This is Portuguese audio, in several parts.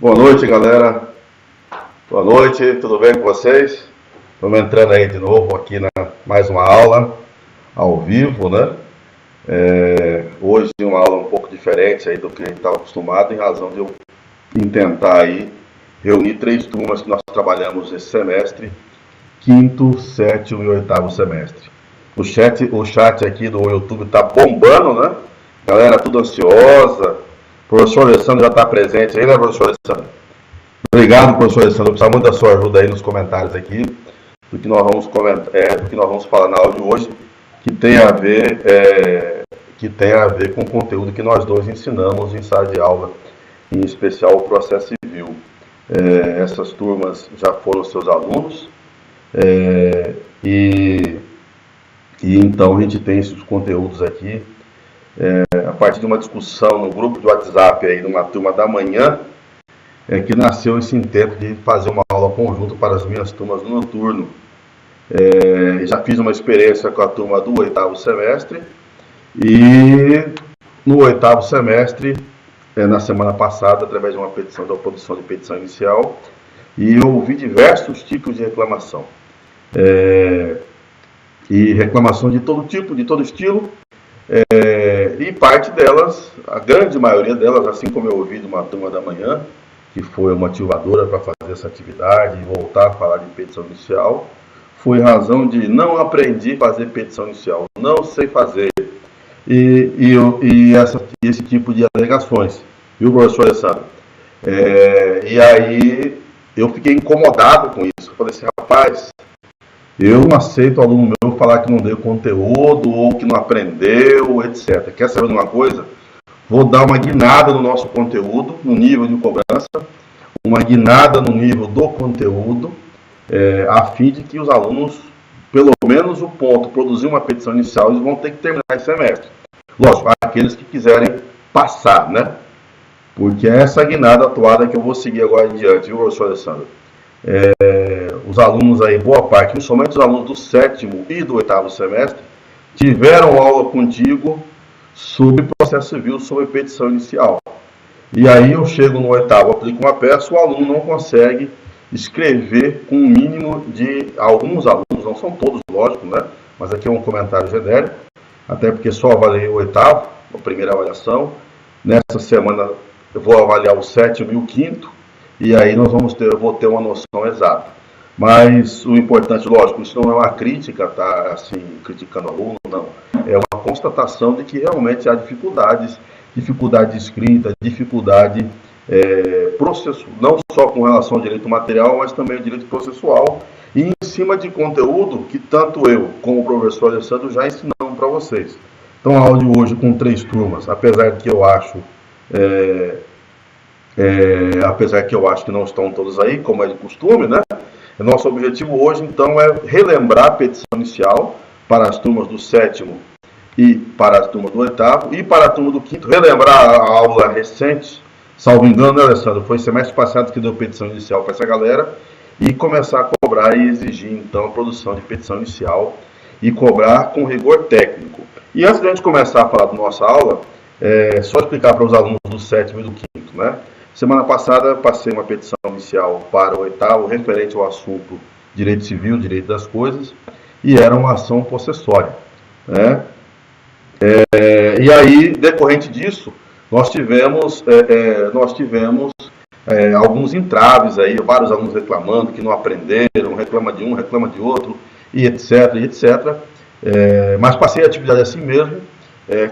Boa noite, galera. Boa noite, tudo bem com vocês? Estamos entrando aí de novo aqui na mais uma aula ao vivo, né? Hoje uma aula um pouco diferente aí do que a gente estava acostumado, em razão de eu tentar aí reunir 3 turmas que nós trabalhamos esse semestre, quinto, sétimo e oitavo semestre. O chat aqui do YouTube está bombando, né? Galera tudo ansiosa. O professor Alessandro já está presente aí, né, professor Alessandro? Obrigado, professor Alessandro. Eu preciso muito da sua ajuda aí nos comentários aqui, do que nós vamos do que nós vamos falar na aula de hoje, que tem a ver com o conteúdo que nós dois ensinamos em sala de aula, em especial o processo civil. Essas turmas já foram seus alunos, e então a gente tem esses conteúdos aqui, a partir de uma discussão no grupo de WhatsApp aí, numa turma da manhã, que nasceu esse intento de fazer uma aula conjunta para as minhas turmas do noturno. Já fiz uma experiência com a turma do oitavo semestre, e no oitavo semestre, na semana passada, através de uma petição, da produção de petição inicial, e eu ouvi diversos tipos de reclamação. E reclamação de todo tipo, de todo estilo, e parte delas, a grande maioria delas, assim como eu ouvi de uma turma da manhã, que foi motivadora para fazer essa atividade e voltar a falar de petição inicial, foi razão de não aprendi a fazer petição inicial, não sei fazer, e esse tipo de alegações, viu, professor Alessandro? E aí eu fiquei incomodado com isso. Eu falei assim, rapaz, eu não aceito aluno meu falar que não deu conteúdo ou que não aprendeu, etc. Quer saber de uma coisa? Vou dar uma guinada no nosso conteúdo, no nível de cobrança, uma guinada no nível do conteúdo, a fim de que os alunos, pelo menos o ponto, produzir uma petição inicial, eles vão ter que terminar esse semestre. Lógico, aqueles que quiserem passar, né? Porque é essa guinada atuada que eu vou seguir agora em diante, viu, professor Alessandro? Os alunos aí, boa parte, principalmente os alunos do 7º e do 8º semestre, tiveram aula contigo sobre processo civil, sobre petição inicial. E aí eu chego no 8º, aplico uma peça, o aluno não consegue escrever com o mínimo de alguns alunos, não são todos, lógico, né? Mas aqui é um comentário genérico, até porque só avaliei o 8º, a primeira avaliação. Nessa semana eu vou avaliar o 7º e o 5º, e aí eu vou ter uma noção exata. Mas o importante, lógico, isso não é uma crítica, tá, assim, criticando o aluno, não. É uma constatação de que realmente há dificuldade de escrita, dificuldade processual, não só com relação ao direito material, mas também ao direito processual, e em cima de conteúdo que tanto eu como o professor Alessandro já ensinamos para vocês. Então a aula de hoje com 3 turmas, apesar que eu acho que não estão todos aí, como é de costume, né? Nosso objetivo hoje, então, é relembrar a petição inicial para as turmas do 7º e para as turmas do 8º, e para a turma do 5º, relembrar a aula recente, salvo engano, né, Alessandro? Foi semestre passado que deu petição inicial para essa galera, e começar a cobrar e exigir, então, a produção de petição inicial, e cobrar com rigor técnico. E antes de a gente começar a falar da nossa aula, só explicar para os alunos do 7º e do 5º, né? Semana passada passei uma petição inicial para o 8º, referente ao assunto direito civil, direito das coisas, e era uma ação possessória, né? E aí, decorrente disso, nós tivemos alguns entraves aí, vários alunos reclamando que não aprenderam, reclama de um, reclama de outro, e etc, e etc. Mas passei a atividade assim mesmo,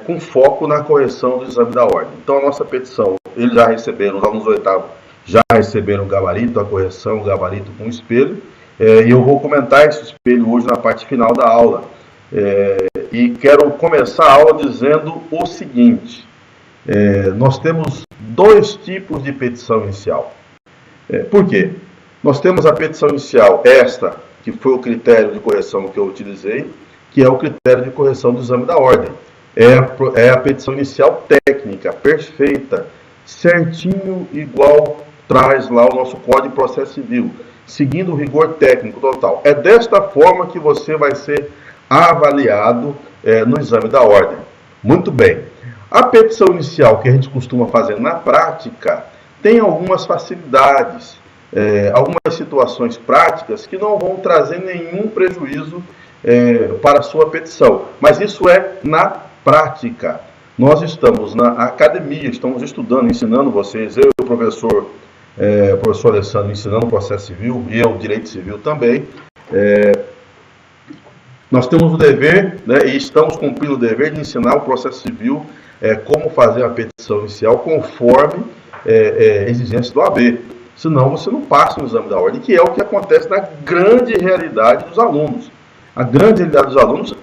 com foco na correção do exame da ordem. Então a nossa petição, eles já receberam, os alunos do 8º já receberam o gabarito, a correção, o gabarito com espelho, e eu vou comentar esse espelho hoje na parte final da aula. E quero começar a aula dizendo o seguinte: nós temos 2 tipos de petição inicial. Por quê? Nós temos a petição inicial, esta, que foi o critério de correção que eu utilizei, que é o critério de correção do exame da ordem. É a petição inicial técnica, perfeita, certinho, igual traz lá o nosso Código de Processo Civil, seguindo o rigor técnico total. É desta forma que você vai ser avaliado no exame da ordem. Muito bem. A petição inicial que a gente costuma fazer na prática, tem algumas facilidades, algumas situações práticas que não vão trazer nenhum prejuízo para a sua petição. Mas isso é na prática. Nós estamos na academia, estamos estudando, ensinando vocês, eu e o professor Alessandro ensinando o processo civil, e eu direito civil também. Nós temos o dever, né, e estamos cumprindo o dever de ensinar o processo civil, como fazer a petição inicial conforme exigências do AB. Senão você não passa no exame da ordem, que é o que acontece na grande realidade dos alunos. A grande realidade dos alunos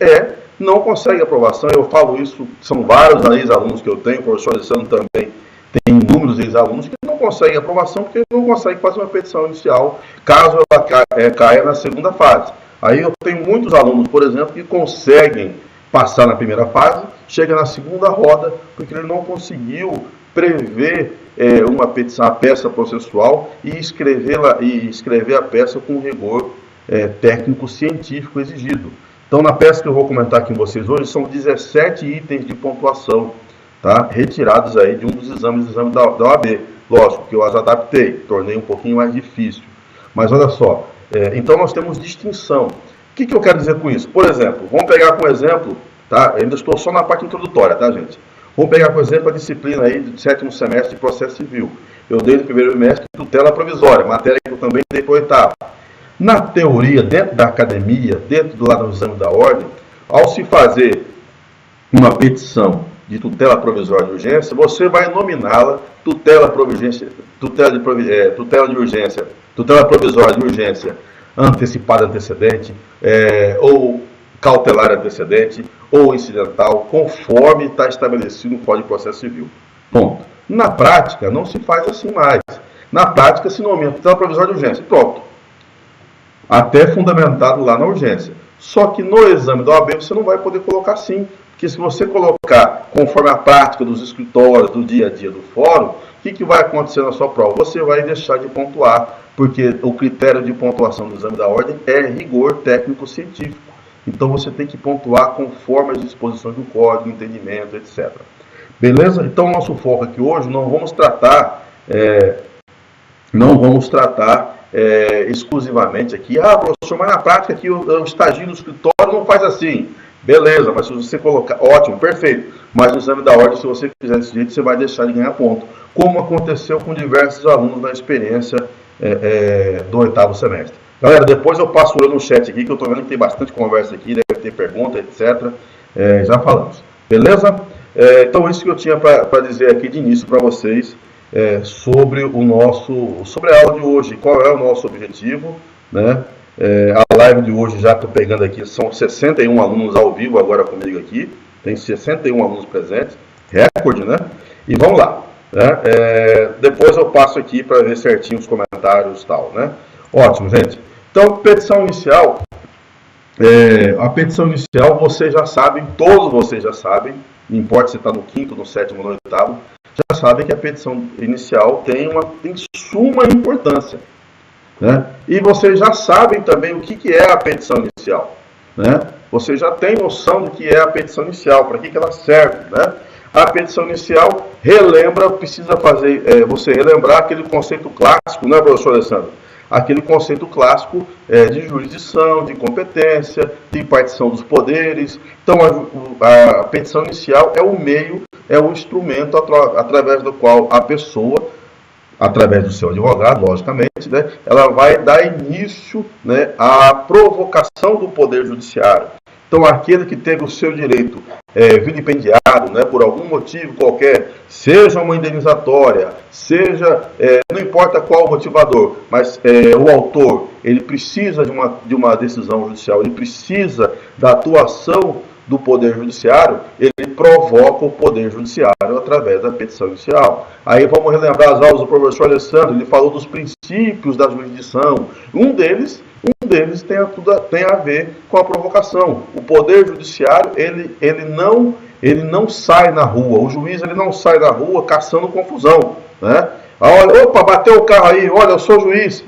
não consegue aprovação. Eu falo isso, são vários ex-alunos que eu tenho, o professor Alessandro também tem inúmeros ex-alunos que não conseguem aprovação porque não conseguem fazer uma petição inicial, caso ela caia na segunda fase. Aí eu tenho muitos alunos, por exemplo, que conseguem passar na primeira fase, chega na segunda roda, porque ele não conseguiu prever uma petição, a peça processual e escrever a peça com o rigor técnico-científico exigido. Então, na peça que eu vou comentar aqui com vocês hoje, são 17 itens de pontuação, tá? Retirados aí de um dos exames da OAB. Lógico que eu as adaptei, tornei um pouquinho mais difícil. Mas olha só, então nós temos distinção. O que eu quero dizer com isso? Por exemplo, vamos pegar como exemplo, tá? Eu ainda estou só na parte introdutória, tá, gente? Vamos pegar, por exemplo, a disciplina aí do 7º semestre de processo civil. Eu dei no primeiro semestre tutela provisória, matéria que eu também dei para o 8º. Na teoria, dentro da academia, dentro do lado do exame da ordem, ao se fazer uma petição de tutela provisória de urgência, você vai nominá-la tutela provisória de urgência antecipada antecedente, ou cautelar antecedente, ou incidental, conforme está estabelecido no Código de Processo Civil. Bom, na prática, não se faz assim mais. Na prática, se nomina tutela provisória de urgência. Pronto. Até fundamentado lá na urgência. Só que no exame da OAB você não vai poder colocar assim. Porque se você colocar conforme a prática dos escritórios, do dia a dia do fórum, o que vai acontecer na sua prova? Você vai deixar de pontuar, porque o critério de pontuação do exame da ordem é rigor técnico-científico. Então você tem que pontuar conforme as disposições do código, entendimento, etc. Beleza? Então nosso foco aqui hoje não vamos tratar exclusivamente aqui, professor, mas na prática aqui o estagio no escritório não faz assim. Beleza, mas se você colocar, ótimo, perfeito. Mas no exame da ordem, se você fizer desse jeito, você vai deixar de ganhar ponto. Como aconteceu com diversos alunos na experiência do 8º semestre. Galera, depois eu passo o olho no chat aqui, que eu estou vendo que tem bastante conversa aqui, deve ter pergunta, etc. Já falamos. Beleza? Então, isso que eu tinha para dizer aqui de início para vocês sobre a aula de hoje. Qual é o nosso objetivo, né? A live de hoje, já estou pegando aqui, são 61 alunos ao vivo agora comigo aqui. Tem 61 alunos presentes. Recorde, né? E vamos lá. Né? Depois eu passo aqui para ver certinho os comentários e tal, né? Ótimo, gente. Então, petição inicial. A petição inicial, vocês já sabem, todos vocês já sabem, não importa se está no 5º, no 7º, no 8º, já sabem que a petição inicial tem suma importância. Né? E vocês já sabem também o que é a petição inicial. Né? Você já tem noção do que é a petição inicial, para que ela serve. Né? A petição inicial precisa fazer você relembrar aquele conceito clássico, né, professor Alessandro? Aquele conceito clássico de jurisdição, de competência, de impartição dos poderes. Então, a petição inicial é o meio, é o instrumento através do qual a pessoa, através do seu advogado, logicamente, né, ela vai dar início, né, à provocação do Poder Judiciário. Então, aquele que teve o seu direito vilipendiado, né, por algum motivo qualquer, seja uma indenizatória, seja, não importa qual o motivador, mas o autor, ele precisa de uma decisão judicial, ele precisa da atuação do Poder Judiciário, ele provoca o Poder Judiciário através da petição inicial. Aí vamos relembrar as aulas do professor Alessandro, ele falou dos princípios da jurisdição. Um deles tem a ver com a provocação. O Poder Judiciário, ele não sai na rua, o juiz ele não sai na rua caçando confusão. Né? Olha, opa, bateu o carro aí, olha, eu sou juiz.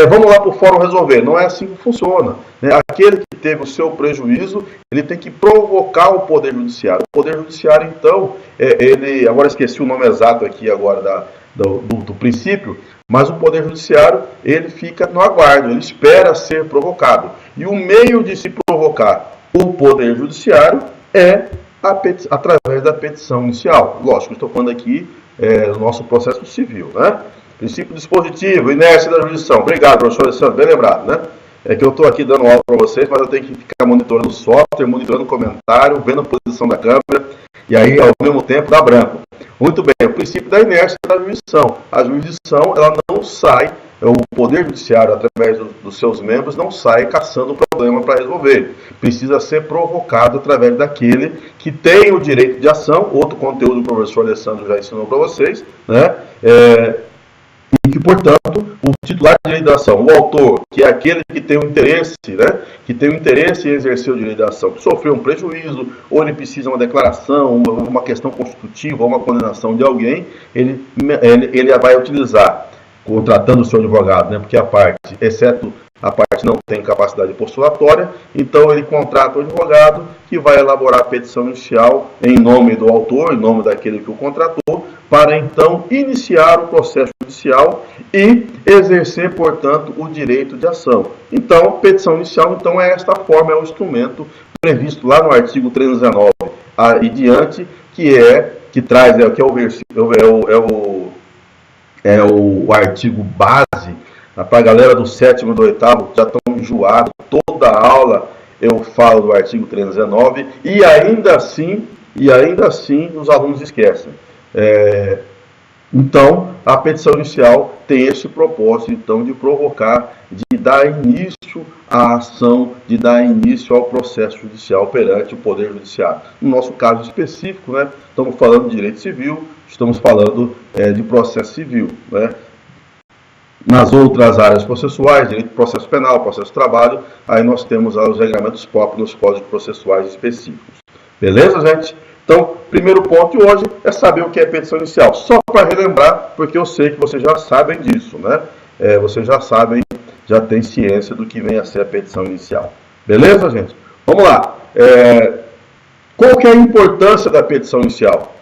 Vamos lá para o fórum resolver. Não é assim que funciona. Né? Aquele que teve o seu prejuízo, ele tem que provocar o Poder Judiciário. O Poder Judiciário, então, agora esqueci o nome exato aqui agora do princípio, mas o Poder Judiciário ele fica no aguardo, ele espera ser provocado. E o meio de se provocar o Poder Judiciário é através da petição inicial. Lógico, estou falando aqui do nosso processo civil, né? Princípio dispositivo, inércia da jurisdição. Obrigado, professor Alessandro, bem lembrado, né? É que eu estou aqui dando aula para vocês, mas eu tenho que ficar monitorando o software, monitorando o comentário, vendo a posição da câmera, e aí, ao mesmo tempo, dá branco. Muito bem, o princípio da inércia da jurisdição. A jurisdição, ela não sai, o Poder Judiciário, através dos seus membros, não sai caçando o problema para resolver. Precisa ser provocado através daquele que tem o direito de ação, outro conteúdo que o professor Alessandro já ensinou para vocês, né? E que, portanto, o titular de direito da ação, o autor, que é aquele que tem o interesse, né, que tem o interesse em exercer o direito da ação, que sofreu um prejuízo, ou ele precisa de uma declaração, uma questão constitutiva, ou uma condenação de alguém, ele vai utilizar, contratando o seu advogado, né, porque a parte, exceto a parte não tem capacidade postulatória, então ele contrata o advogado que vai elaborar a petição inicial em nome do autor, em nome daquele que o contratou, para então iniciar o processo judicial e exercer, portanto, o direito de ação. Então, petição inicial, então, é esta forma, é o instrumento previsto lá no artigo 319 e diante, que traz, o artigo base. Para a galera do 7º e do 8º, já estão enjoados, toda aula eu falo do artigo 319 e ainda assim os alunos esquecem. Então, a petição inicial tem esse propósito, então, de provocar, de dar início à ação, de dar início ao processo judicial perante o Poder Judiciário. No nosso caso específico, né, estamos falando de direito civil, estamos falando de processo civil, né? Nas outras áreas processuais, direito de processo penal, processo de trabalho, aí nós temos os regulamentos próprios nos códigos processuais específicos. Beleza, gente? Então, primeiro ponto de hoje é saber o que é petição inicial. Só para relembrar, porque eu sei que vocês já sabem disso, né? Vocês já sabem, já têm ciência do que vem a ser a petição inicial. Beleza, gente? Vamos lá. Qual que é a importância da petição inicial?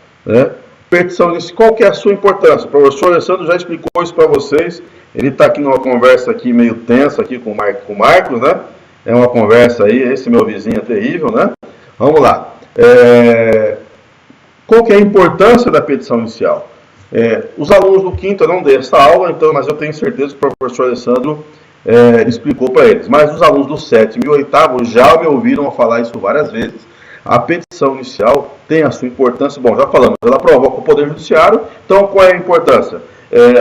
Qual que é a sua importância? O professor Alessandro já explicou isso para vocês. Ele está aqui numa conversa aqui meio tensa aqui com o Marcos, né? É uma conversa aí, esse meu vizinho é terrível, né? Vamos lá. Qual que é a importância da petição inicial? Os alunos do 5º eu não dei essa aula, então, mas eu tenho certeza que o professor Alessandro explicou para eles. Mas os alunos do 7º e 8º já me ouviram falar isso várias vezes. A petição inicial tem a sua importância. Bom, já falamos, ela provoca o Poder Judiciário. Então, qual é a importância?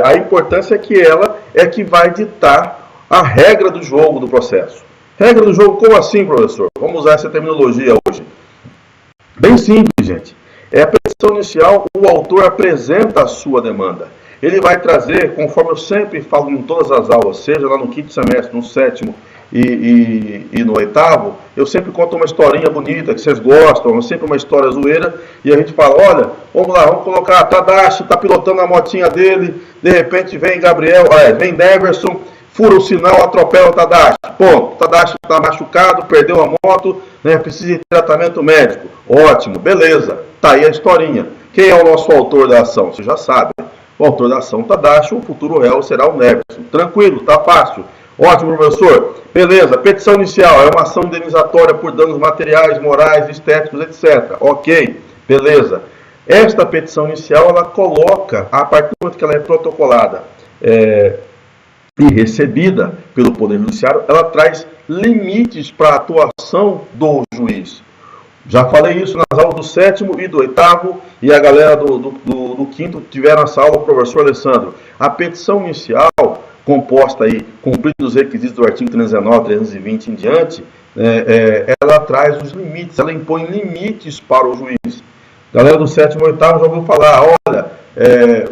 A importância é que ela é que vai ditar a regra do jogo do processo. Regra do jogo, como assim, professor? Vamos usar essa terminologia hoje. Bem simples, gente. A petição inicial, o autor apresenta a sua demanda. Ele vai trazer, conforme eu sempre falo em todas as aulas, seja lá no 5º semestre, no 7º e no 8º, eu sempre conto uma historinha bonita que vocês gostam, sempre uma história zoeira, e a gente fala, olha, vamos lá, vamos colocar, Tadashi está pilotando a motinha dele, de repente vem vem Neverson, fura o sinal, atropela o Tadashi. Ponto, o Tadashi está machucado, perdeu a moto, né, precisa de tratamento médico. Ótimo, beleza, tá aí a historinha. Quem é o nosso autor da ação? Você já sabe. O autor da ação Tadashi, o futuro réu será o Neverson. Tranquilo, tá fácil. Ótimo, professor. Beleza, petição inicial é uma ação indenizatória por danos materiais, morais, estéticos, etc. Ok, beleza. Esta petição inicial, ela coloca, a partir do momento que ela é protocolada e recebida pelo Poder Judiciário, ela traz limites para a atuação do juiz. Já falei isso nas aulas do 7º e do 8º, e a galera do 5º tiveram essa aula com o professor Alessandro. A petição inicial, composta aí, cumpridos os requisitos do artigo 319, 320 em diante, ela traz os limites, ela impõe limites para o juiz. A galera do 7º e 8º já ouviu falar, olha,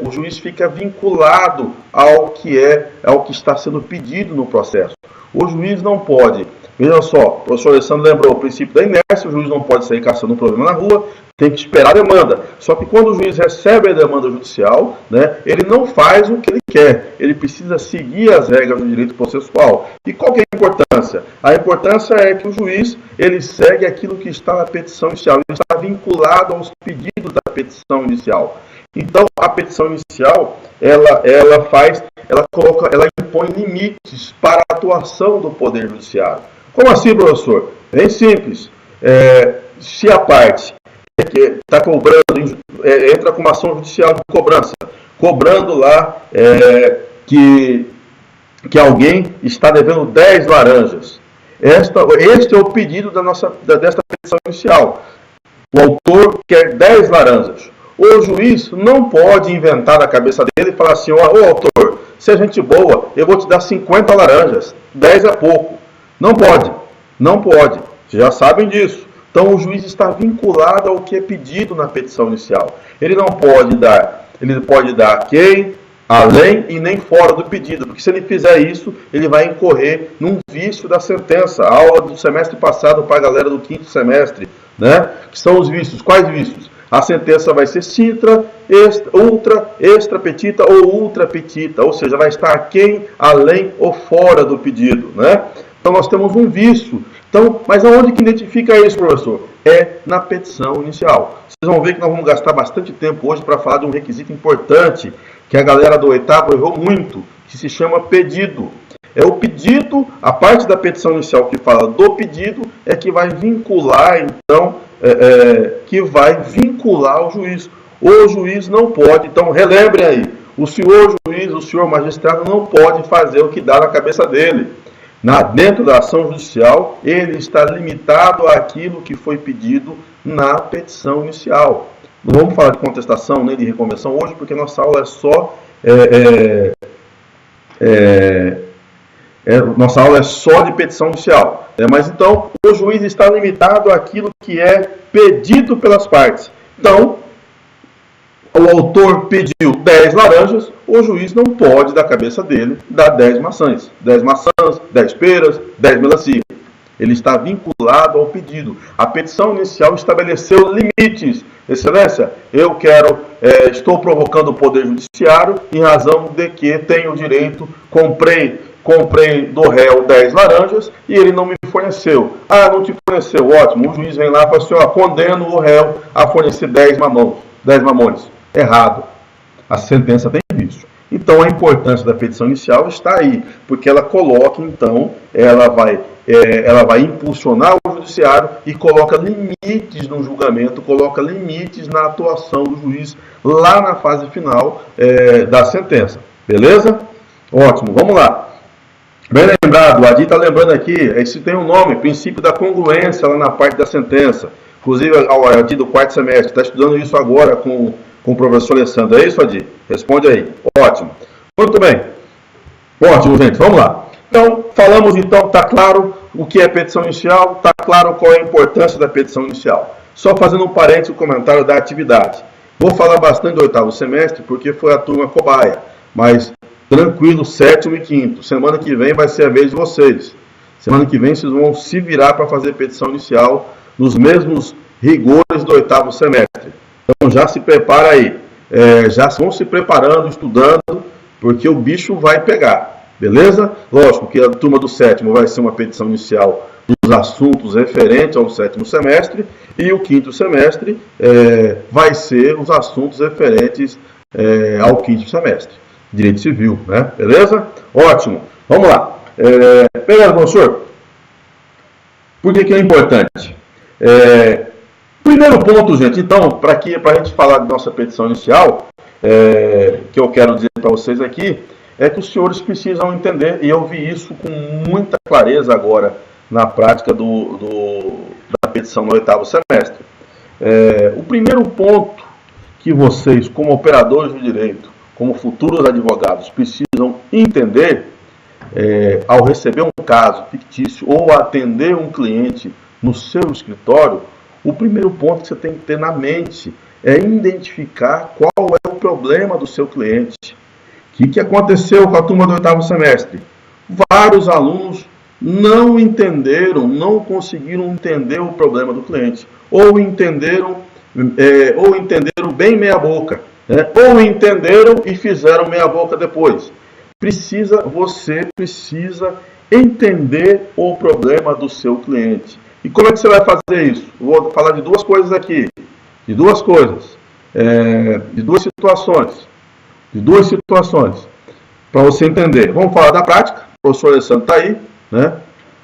o juiz fica vinculado ao que está sendo pedido no processo. O juiz não pode, veja só, o professor Alessandro lembrou o princípio da inércia, o juiz não pode sair caçando um problema na rua, tem que esperar a demanda. Só que quando o juiz recebe a demanda judicial, né, ele não faz o que ele quer, ele precisa seguir as regras do direito processual. E qual que é a importância? A importância é que o juiz, ele segue aquilo que está na petição inicial, ele está vinculado aos pedidos da petição inicial. Então, a petição inicial, ela impõe limites para a atuação do Poder Judiciário. Como assim, professor? Bem simples. Se a parte que está cobrando, entra com uma ação judicial de cobrança, cobrando lá que alguém está devendo 10 laranjas. Este é o pedido desta petição inicial. O autor quer 10 laranjas. O juiz não pode inventar na cabeça dele e falar assim, ô autor, se é gente boa, eu vou te dar 50 laranjas, 10 é pouco. Não pode, não pode. Vocês já sabem disso. Então o juiz está vinculado ao que é pedido na petição inicial. Ele pode dar quem, além e nem fora do pedido, porque se ele fizer isso, ele vai incorrer num vício da sentença. A aula do semestre passado para a galera do 5º semestre, né? Que são os vícios. Quais vícios? A sentença vai ser citra, ultra, extra petita ou ultra petita, ou seja, vai estar aquém, além ou fora do pedido, né? Então nós temos um vício. Então, mas aonde que identifica isso, professor? É na petição inicial. Vocês vão ver que nós vamos gastar bastante tempo hoje para falar de um requisito importante que a galera do 8º errou muito, que se chama pedido. É o pedido, a parte da petição inicial que fala do pedido é que vai vincular, então, o juiz. O juiz não pode, então relembrem aí, o senhor juiz, o senhor magistrado não pode fazer o que dá na cabeça dele. Dentro da ação judicial, ele está limitado àquilo que foi pedido na petição inicial. Não vamos falar de contestação nem de reconvenção hoje, porque nossa aula é só nossa aula é só de petição inicial. Mas então, o juiz está limitado àquilo que é pedido pelas partes. Então, o autor pediu 10 laranjas, o juiz não pode, da cabeça dele, dar 10 maçãs. 10 maçãs, 10 peras, 10 melancia. Ele está vinculado ao pedido. A petição inicial estabeleceu limites. Excelência, estou provocando o Poder Judiciário em razão de que tenho direito, comprei do réu 10 laranjas e ele não me forneceu. Ah, não te forneceu, ótimo. O juiz vem lá e fala assim, condeno o réu a fornecer 10 mamões. Errado. A sentença tem vício. Então a importância da petição inicial está aí, porque ela coloca, então, ela vai impulsionar o judiciário e coloca limites no julgamento, coloca limites na atuação do juiz lá na fase final da sentença. Beleza? Ótimo, vamos lá. Bem lembrado, o Adi está lembrando aqui, esse tem um nome, princípio da congruência lá na parte da sentença. Inclusive, o Adi do 4º semestre está estudando isso agora com o professor Alessandro. É isso, Adi? Responde aí. Ótimo. Muito bem. Ótimo, gente. Vamos lá. Então, falamos então, está claro o que é petição inicial, está claro qual é a importância da petição inicial. Só fazendo um parênteses, o comentário da atividade. Vou falar bastante do 8º semestre, porque foi a turma cobaia, mas tranquilo, 7º e 5º. Semana que vem vai ser a vez de vocês. Semana que vem vocês vão se virar para fazer petição inicial nos mesmos rigores do 8º semestre. Então já se prepara aí. Já vão se preparando, estudando, porque o bicho vai pegar. Beleza? Lógico que a turma do 7º vai ser uma petição inicial dos assuntos referentes ao 7º semestre e o 5º semestre vai ser os assuntos referentes ao 5º semestre. Direito civil, né? Beleza? Ótimo. Vamos lá. Beleza, professor? Por que é importante? Primeiro ponto, gente, então, para a gente falar de nossa petição inicial, que eu quero dizer para vocês aqui, é que os senhores precisam entender, e eu vi isso com muita clareza agora na prática da petição no 8º semestre. O primeiro ponto que vocês, como operadores de direito, como futuros advogados, precisam entender ao receber um caso fictício ou atender um cliente no seu escritório, o primeiro ponto que você tem que ter na mente é identificar qual é o problema do seu cliente. O que aconteceu com a turma do 8º semestre? Vários alunos não entenderam, não conseguiram entender o problema do cliente. Ou entenderam bem meia boca. Ou entenderam e fizeram meia boca depois. Você precisa entender o problema do seu cliente. E como é que você vai fazer isso? Vou falar de duas coisas aqui. De duas coisas. de duas situações, para você entender. Vamos falar da prática, o professor Alessandro está aí, né?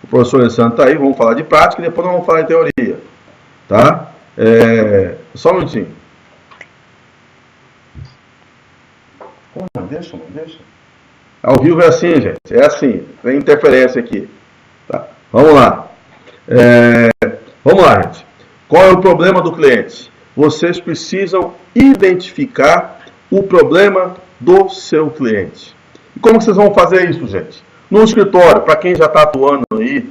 O professor Alessandro está aí, vamos falar de prática e depois nós vamos falar de teoria, tá? Só um minutinho. Deixa. Ao vivo é assim, gente, é assim, tem interferência aqui. Tá? Vamos lá. Vamos lá, gente. Qual é o problema do cliente? Vocês precisam identificar o problema do seu cliente. E como vocês vão fazer isso, gente? No escritório, para quem já está atuando aí,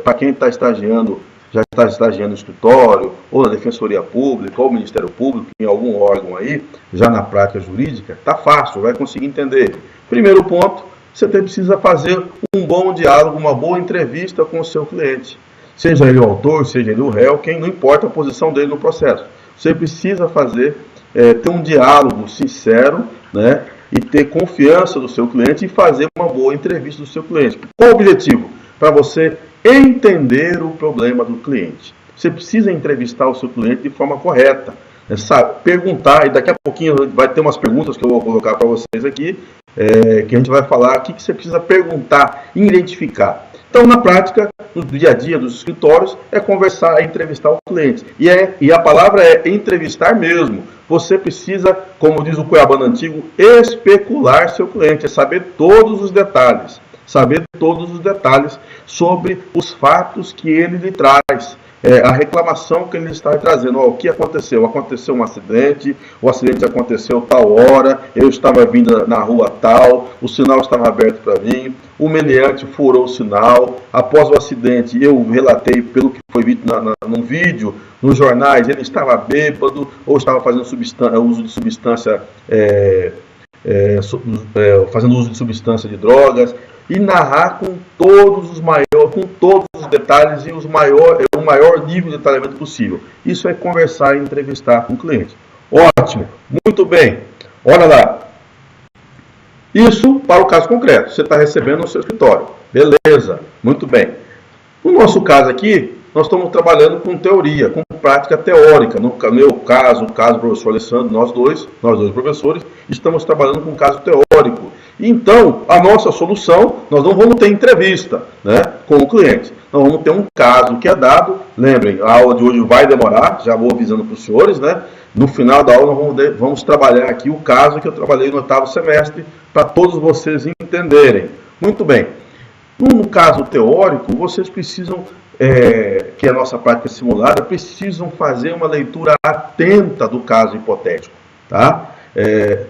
para quem está estagiando, já está estagiando no escritório, ou na Defensoria Pública, ou no Ministério Público, em algum órgão aí, já na prática jurídica, está fácil, vai conseguir entender. Primeiro ponto, você precisa fazer um bom diálogo, uma boa entrevista com o seu cliente. Seja ele o autor, seja ele o réu, quem não importa a posição dele no processo. Você precisa ter um diálogo sincero, né, e ter confiança do seu cliente e fazer uma boa entrevista do seu cliente. Qual o objetivo? Para você entender o problema do cliente. Você precisa entrevistar o seu cliente de forma correta. Perguntar, e daqui a pouquinho vai ter umas perguntas que eu vou colocar para vocês aqui, que a gente vai falar o que você precisa perguntar e identificar. Então, na prática, no dia a dia dos escritórios, é conversar, é entrevistar o cliente. E a palavra é entrevistar mesmo. Você precisa, como diz o Cuiabano antigo, especular seu cliente, é saber todos os detalhes. Saber todos os detalhes sobre os fatos que ele lhe traz. A reclamação que ele está trazendo. O que aconteceu? Aconteceu um acidente, o acidente aconteceu tal hora, eu estava vindo na rua tal, o sinal estava aberto para mim, o meliante furou o sinal, após o acidente eu relatei pelo que foi visto num vídeo, nos jornais, ele estava bêbado ou estava fazendo uso de substância, fazendo uso de substância de drogas, e narrar com todos os detalhes e o maior nível de detalhamento possível. Isso é conversar e entrevistar com o cliente. Ótimo, muito bem. Olha lá. Isso para o caso concreto. Você está recebendo no seu escritório. Beleza, muito bem. No nosso caso aqui, nós estamos trabalhando com teoria, com prática teórica. No meu caso, o caso do professor Alessandro, nós dois professores, estamos trabalhando com um caso teórico. Então, a nossa solução, nós não vamos ter entrevista, né, com o cliente. Nós vamos ter um caso que é dado. Lembrem, a aula de hoje vai demorar, já vou avisando para os senhores, né? No final da aula, nós vamos trabalhar aqui o caso que eu trabalhei no 8º semestre, para todos vocês entenderem. Muito bem. No caso teórico, vocês precisam, que é a nossa prática simulada, precisam fazer uma leitura atenta do caso hipotético, tá?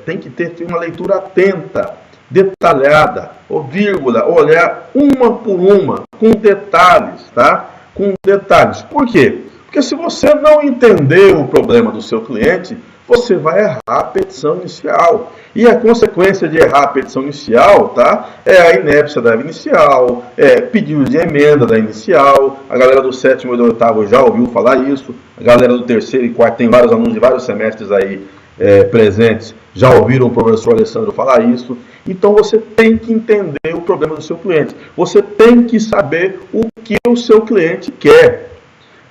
Tem que ter uma leitura atenta, detalhada, vírgula, olhar uma por uma, com detalhes, tá? Com detalhes. Por quê? Porque se você não entender o problema do seu cliente, você vai errar a petição inicial. E a consequência de errar a petição inicial, tá? É a inépcia da inicial, pedido de emenda da inicial. A galera do 7º e do 8º já ouviu falar isso. A galera do 3º e 4º, tem vários alunos de vários semestres aí presentes, já ouviram o professor Alessandro falar isso. Então você tem que entender o problema do seu cliente. Você tem que saber o que o seu cliente quer.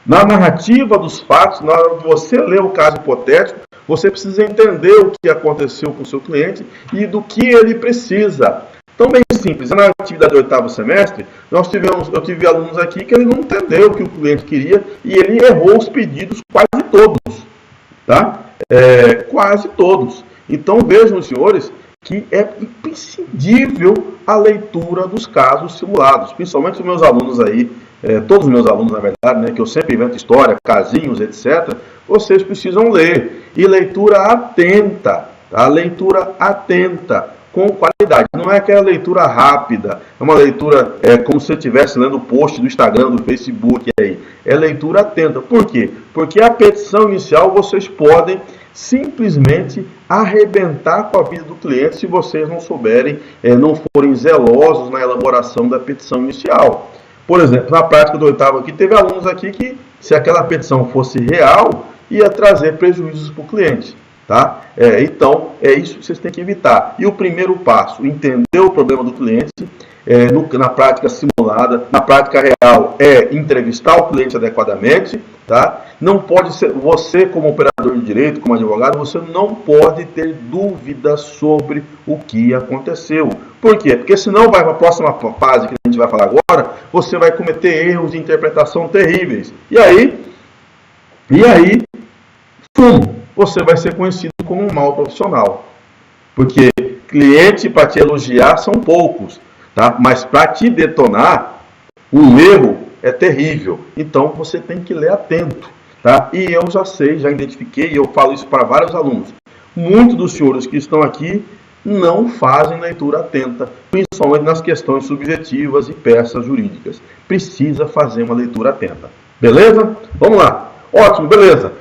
Na narrativa dos fatos, na hora de você ler o caso hipotético, você precisa entender o que aconteceu com o seu cliente e do que ele precisa. Então, bem simples, na atividade do 8º semestre, eu tive alunos aqui que ele não entendeu o que o cliente queria e ele errou os pedidos quase todos. Tá? Quase todos. Então, vejam, senhores, que é imprescindível a leitura dos casos simulados. Principalmente os meus alunos aí, todos os meus alunos, na verdade, né, que eu sempre invento história, casinhos, etc., vocês precisam ler. E leitura atenta, tá? Leitura atenta, com qualidade. Não é aquela leitura rápida, é uma leitura como se você estivesse lendo o post do Instagram, do Facebook aí. É leitura atenta. Por quê? Porque a petição inicial vocês podem simplesmente arrebentar com a vida do cliente se vocês não souberem, não forem zelosos na elaboração da petição inicial. Por exemplo, na prática do 8º aqui, teve alunos aqui que, se aquela petição fosse real, ia trazer prejuízos para o cliente. Tá? Então, é isso que vocês têm que evitar. E o primeiro passo, entender o problema do cliente, na prática simulada, na prática real, é entrevistar o cliente adequadamente, tá? Não pode ser, você como operador de direito, como advogado, você não pode ter dúvidas sobre o que aconteceu. Por quê? Porque senão vai para a próxima fase que a gente vai falar agora, você vai cometer erros de interpretação terríveis. E aí, você vai ser conhecido como um mau profissional. Porque cliente para te elogiar são poucos, tá? Mas para te detonar, um erro é terrível. Então você tem que ler atento, tá? E eu já sei, já identifiquei, e eu falo isso para vários alunos. Muitos dos senhores que estão aqui não fazem leitura atenta, principalmente nas questões subjetivas e peças jurídicas. Precisa fazer uma leitura atenta. Beleza? Vamos lá. Ótimo, beleza.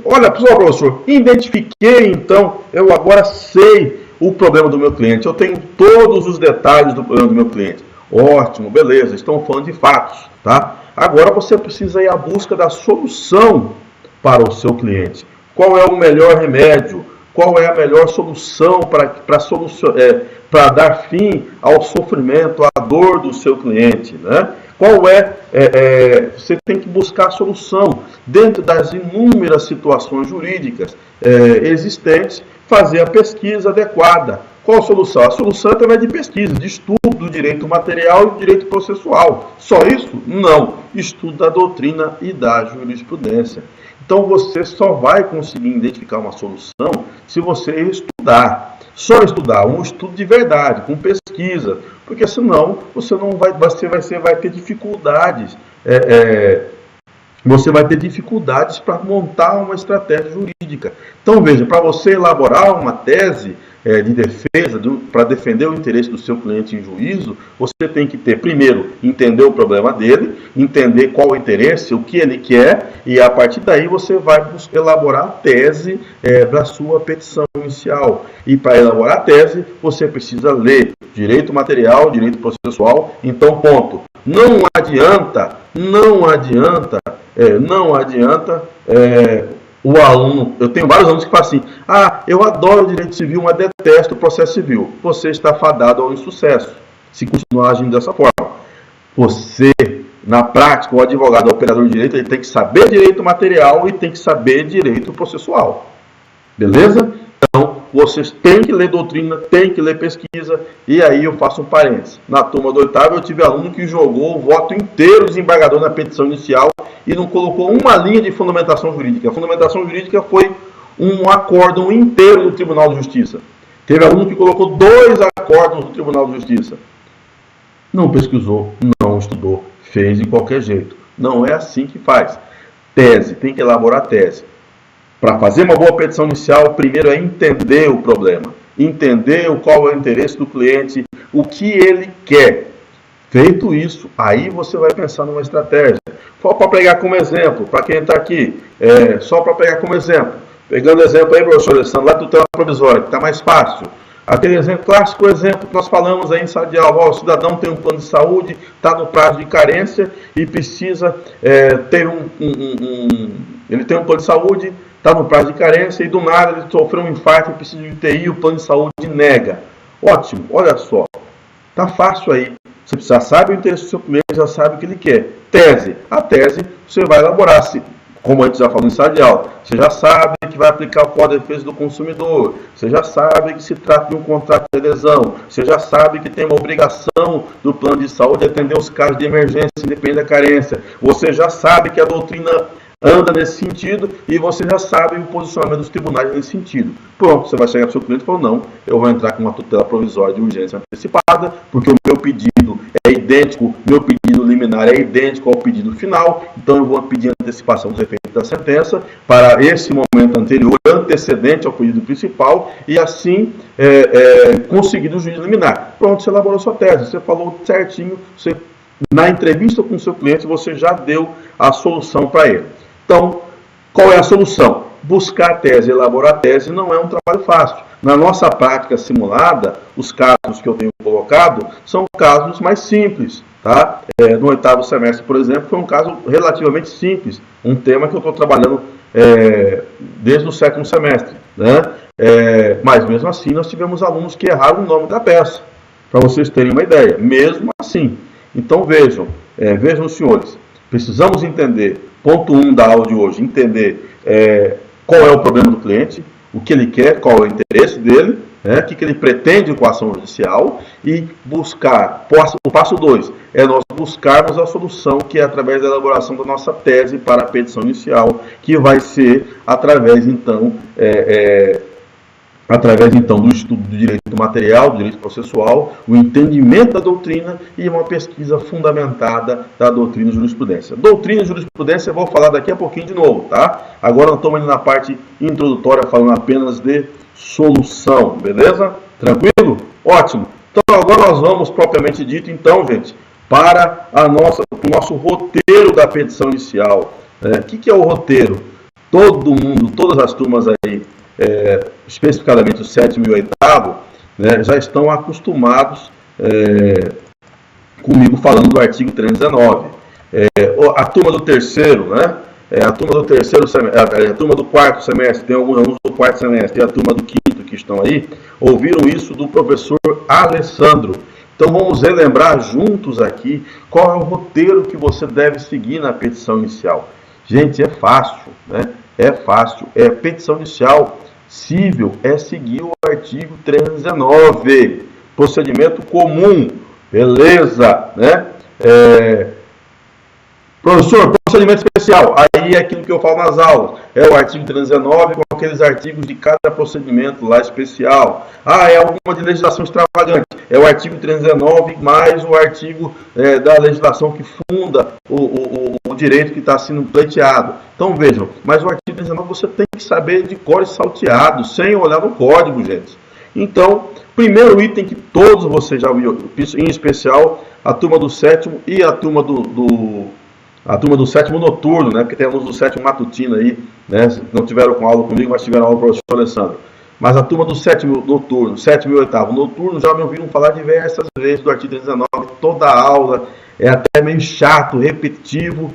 Olha só, professor, identifiquei então, eu agora sei o problema do meu cliente, eu tenho todos os detalhes do problema do meu cliente. Ótimo, beleza, estamos falando de fatos, tá? Agora você precisa ir à busca da solução para o seu cliente. Qual é o melhor remédio? Qual é a melhor solução para dar fim ao sofrimento, à dor do seu cliente, né? Você tem que buscar a solução dentro das inúmeras situações jurídicas existentes, fazer a pesquisa adequada. Qual a solução? A solução é através de pesquisa, de estudo do direito material e do direito processual. Só isso? Não. Estudo da doutrina e da jurisprudência. Então você só vai conseguir identificar uma solução se você estudar. Só estudar, um estudo de verdade, com pesquisa, porque senão você vai ter dificuldades. Você vai ter dificuldades para montar uma estratégia jurídica. Então veja, para você elaborar uma tese de defesa, para defender o interesse do seu cliente em juízo, você tem que ter, primeiro, entender o problema dele, entender qual o interesse, o que ele quer, e a partir daí você vai elaborar a tese da sua petição inicial. E para elaborar a tese, você precisa ler direito material, direito processual. Então, ponto. Não adianta o aluno, eu tenho vários alunos que falam assim, eu adoro direito civil, mas detesto o processo civil. Você está fadado ao insucesso, se continuar agindo dessa forma. Você, na prática, o advogado, o operador de direito, ele tem que saber direito material e tem que saber direito processual. Beleza? Então, vocês têm que ler doutrina, têm que ler pesquisa, e aí eu faço um parênteses. Na turma do oitavo, eu tive aluno que jogou o voto inteiro do desembargador na petição inicial e não colocou uma linha de fundamentação jurídica. A fundamentação jurídica foi um acórdão inteiro do Tribunal de Justiça. Teve aluno que colocou 2 acórdãos do Tribunal de Justiça. Não pesquisou, não estudou, fez de qualquer jeito. Não é assim que faz. Tese, tem que elaborar tese. Para fazer uma boa petição inicial, primeiro é entender o problema. Entender qual é o interesse do cliente, o que ele quer. Feito isso, aí você vai pensar numa estratégia. Só para pegar como exemplo, para quem está aqui, só para pegar como exemplo. Pegando exemplo aí, professor Alessandro, lá do tema provisório, que está mais fácil. Aquele clássico exemplo que nós falamos aí em sala de aula, o cidadão tem um plano de saúde, está no prazo de carência e precisa ter ele tem um plano de saúde, está no prazo de carência e do nada ele sofreu um infarto e precisa de UTI, o plano de saúde nega. Ótimo, olha só, está fácil aí. Você já sabe o interesse do seu cliente, já sabe o que ele quer. Tese. A tese você vai elaborar, como a gente já falou em sala de aula. Você já sabe que vai aplicar o Código de Defesa do Consumidor. Você já sabe que se trata de um contrato de adesão. Você já sabe que tem uma obrigação do plano de saúde de atender os casos de emergência, independente da carência. Você já sabe que a doutrina anda nesse sentido e você já sabe o posicionamento dos tribunais nesse sentido. Pronto, você vai chegar para o seu cliente e falar, não, eu vou entrar com uma tutela provisória de urgência antecipada, porque o meu pedido é idêntico, meu pedido liminar é idêntico ao pedido final, então eu vou pedir antecipação dos efeitos da sentença para esse momento anterior, antecedente ao pedido principal, e assim conseguir o juiz liminar. Pronto, você elaborou sua tese, você falou certinho, na entrevista com o seu cliente você já deu a solução para ele. Então, qual é a solução? Buscar a tese, elaborar a tese não é um trabalho fácil. Na nossa prática simulada, os casos que eu tenho colocado são casos mais simples. Tá? No 8º semestre, por exemplo, foi um caso relativamente simples. Um tema que eu estou trabalhando desde o 7º semestre. Né? Mas mesmo assim, nós tivemos alunos que erraram o nome da peça. para vocês terem uma ideia. Mesmo assim, então vejam, senhores, precisamos entender, ponto 1 da aula de hoje, entender qual é o problema do cliente, o que ele quer, qual é o interesse dele, o que ele pretende com a ação judicial e buscar, o passo 2, é nós buscarmos a solução que é através da elaboração da nossa tese para a petição inicial, que vai ser através então do estudo do direito material, do direito processual, o entendimento da doutrina e uma pesquisa fundamentada da doutrina e jurisprudência. Doutrina e jurisprudência eu vou falar daqui a pouquinho de novo, tá? Agora nós estamos indo na parte introdutória falando apenas de solução, beleza? Tranquilo? Ótimo. Então agora nós vamos, propriamente dito, então, gente, para o nosso roteiro da petição inicial. O que é o roteiro? Todo mundo, todas as turmas aí, especificadamente o 7º e o 8º, já estão acostumados comigo falando do artigo 319. A turma do terceiro, a turma do terceiro semestre, a turma do quarto semestre, tem alguns alunos do quarto semestre, e a turma do quinto que estão aí, ouviram isso do professor Alessandro. Então vamos relembrar juntos aqui qual é o roteiro que você deve seguir na petição inicial. Gente, é fácil, É fácil. Petição inicial cível é seguir o artigo 319, procedimento comum, beleza, Professor, procedimento especial, aí é aquilo que eu falo nas aulas, é o artigo 319 com aqueles artigos de cada procedimento lá especial. É alguma de legislação extravagante, é o artigo 319 mais o artigo da legislação que funda o direito que está sendo pleiteado. Então vejam, mas o artigo 319 você tem que saber de cor e salteado, sem olhar no código, gente. Então, primeiro item que todos vocês já viram, em especial a turma do 7º e a turma a turma do 7º noturno, porque tem alunos do 7º matutino aí, não tiveram com aula comigo, mas tiveram aula com o professor Alessandro. Mas a turma do 7º noturno, 7º e 8º noturno, já me ouviram falar diversas vezes do artigo 319, toda a aula, é até meio chato, repetitivo,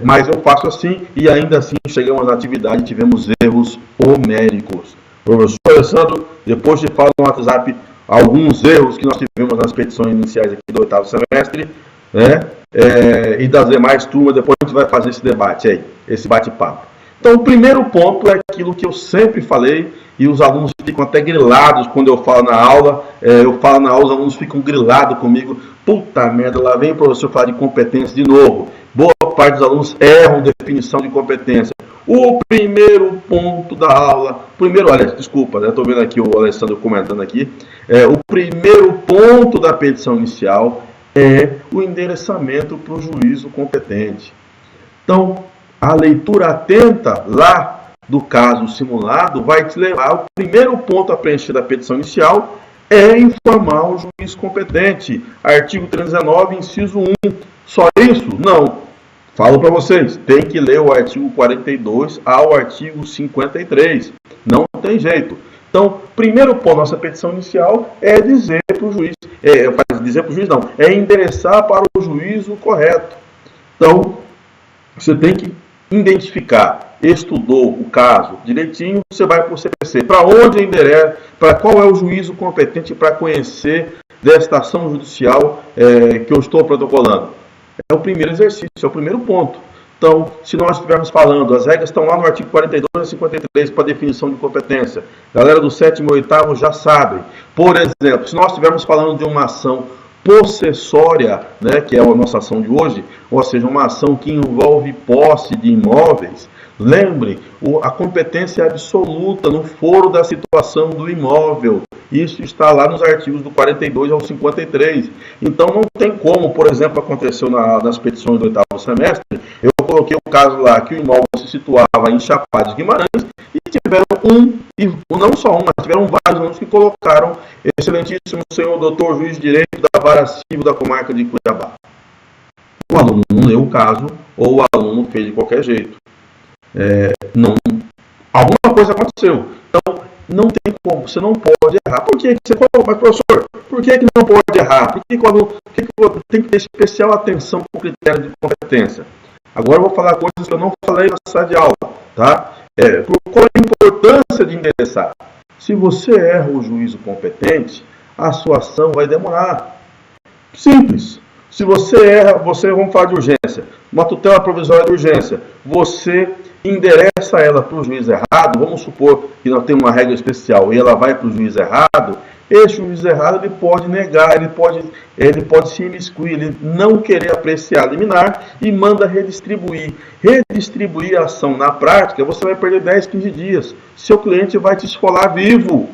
mas eu faço assim, e ainda assim chegamos na atividade e tivemos erros homéricos. Professor Alessandro, depois te falo no WhatsApp alguns erros que nós tivemos nas petições iniciais aqui do 8º semestre, e das demais turmas, depois a gente vai fazer esse debate aí, esse bate-papo. Então, o primeiro ponto é aquilo que eu sempre falei, e os alunos ficam até grilados quando eu falo na aula, os alunos ficam grilados comigo, puta merda, lá vem o professor falar de competência de novo. Boa parte dos alunos erram definição de competência. O primeiro ponto da aula, estou vendo aqui o Alessandro comentando aqui, o primeiro ponto da petição inicial é o endereçamento para o juízo competente. Então, a leitura atenta lá do caso simulado vai te levar ao primeiro ponto a preencher da petição inicial, é informar o juiz competente. Artigo 319, inciso 1. Só isso? Não. Falo para vocês, tem que ler o artigo 42 ao artigo 53. Não tem jeito. Então, primeiro ponto da nossa petição inicial é dizer para o juiz, é endereçar para o juízo correto. Então, você tem que identificar, estudou o caso direitinho, você vai para o CPC. Para onde endereça, para qual é o juízo competente para conhecer desta ação judicial que eu estou protocolando? É o primeiro exercício, é o primeiro ponto. Então, se nós estivermos falando, as regras estão lá no artigo 42 e 53 para definição de competência. Galera do 7º e 8º já sabem. Por exemplo, se nós estivermos falando de uma ação possessória, que é a nossa ação de hoje, ou seja, uma ação que envolve posse de imóveis, lembre, a competência é absoluta no foro da situação do imóvel. Isso está lá nos artigos do 42 ao 53. Então não tem como, por exemplo, aconteceu nas petições do 8º semestre, eu coloquei o caso lá que o imóvel se situava em Chapada de Guimarães e tiveram não só um, mas tiveram vários alunos que colocaram excelentíssimo senhor doutor juiz de direito da Vara Civil da comarca de Cuiabá. O aluno não leu o caso ou o aluno fez de qualquer jeito. Alguma coisa aconteceu. Então, não tem como, você não pode errar. Por que você falou, mas professor, por que não pode errar? Por que tem que ter especial atenção com o critério de competência? Agora eu vou falar coisas que eu não falei na sala de aula, tá? Qual é a importância de endereçar? Se você erra o juízo competente, a sua ação vai demorar. Simples. Se você erra, vamos falar de urgência, uma tutela provisória de urgência, você endereça ela para o juiz errado, vamos supor que nós temos uma regra especial e ela vai para o juiz errado, esse juiz errado ele pode negar, ele pode se imiscuir, ele não querer apreciar liminar e manda redistribuir. Redistribuir a ação na prática, você vai perder 10, 15 dias. Seu cliente vai te esfolar vivo.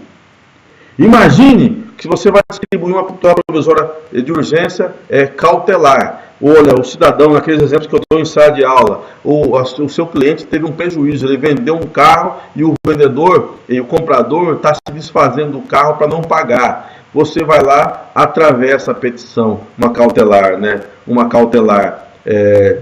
Imagine que você vai distribuir uma tutela provisória de urgência cautelar. Olha, o cidadão, naqueles exemplos que eu dou em sala de aula, o seu cliente teve um prejuízo, ele vendeu um carro e o vendedor e o comprador está se desfazendo do carro para não pagar. Você vai lá, atravessa a petição, uma cautelar, né? Uma cautelar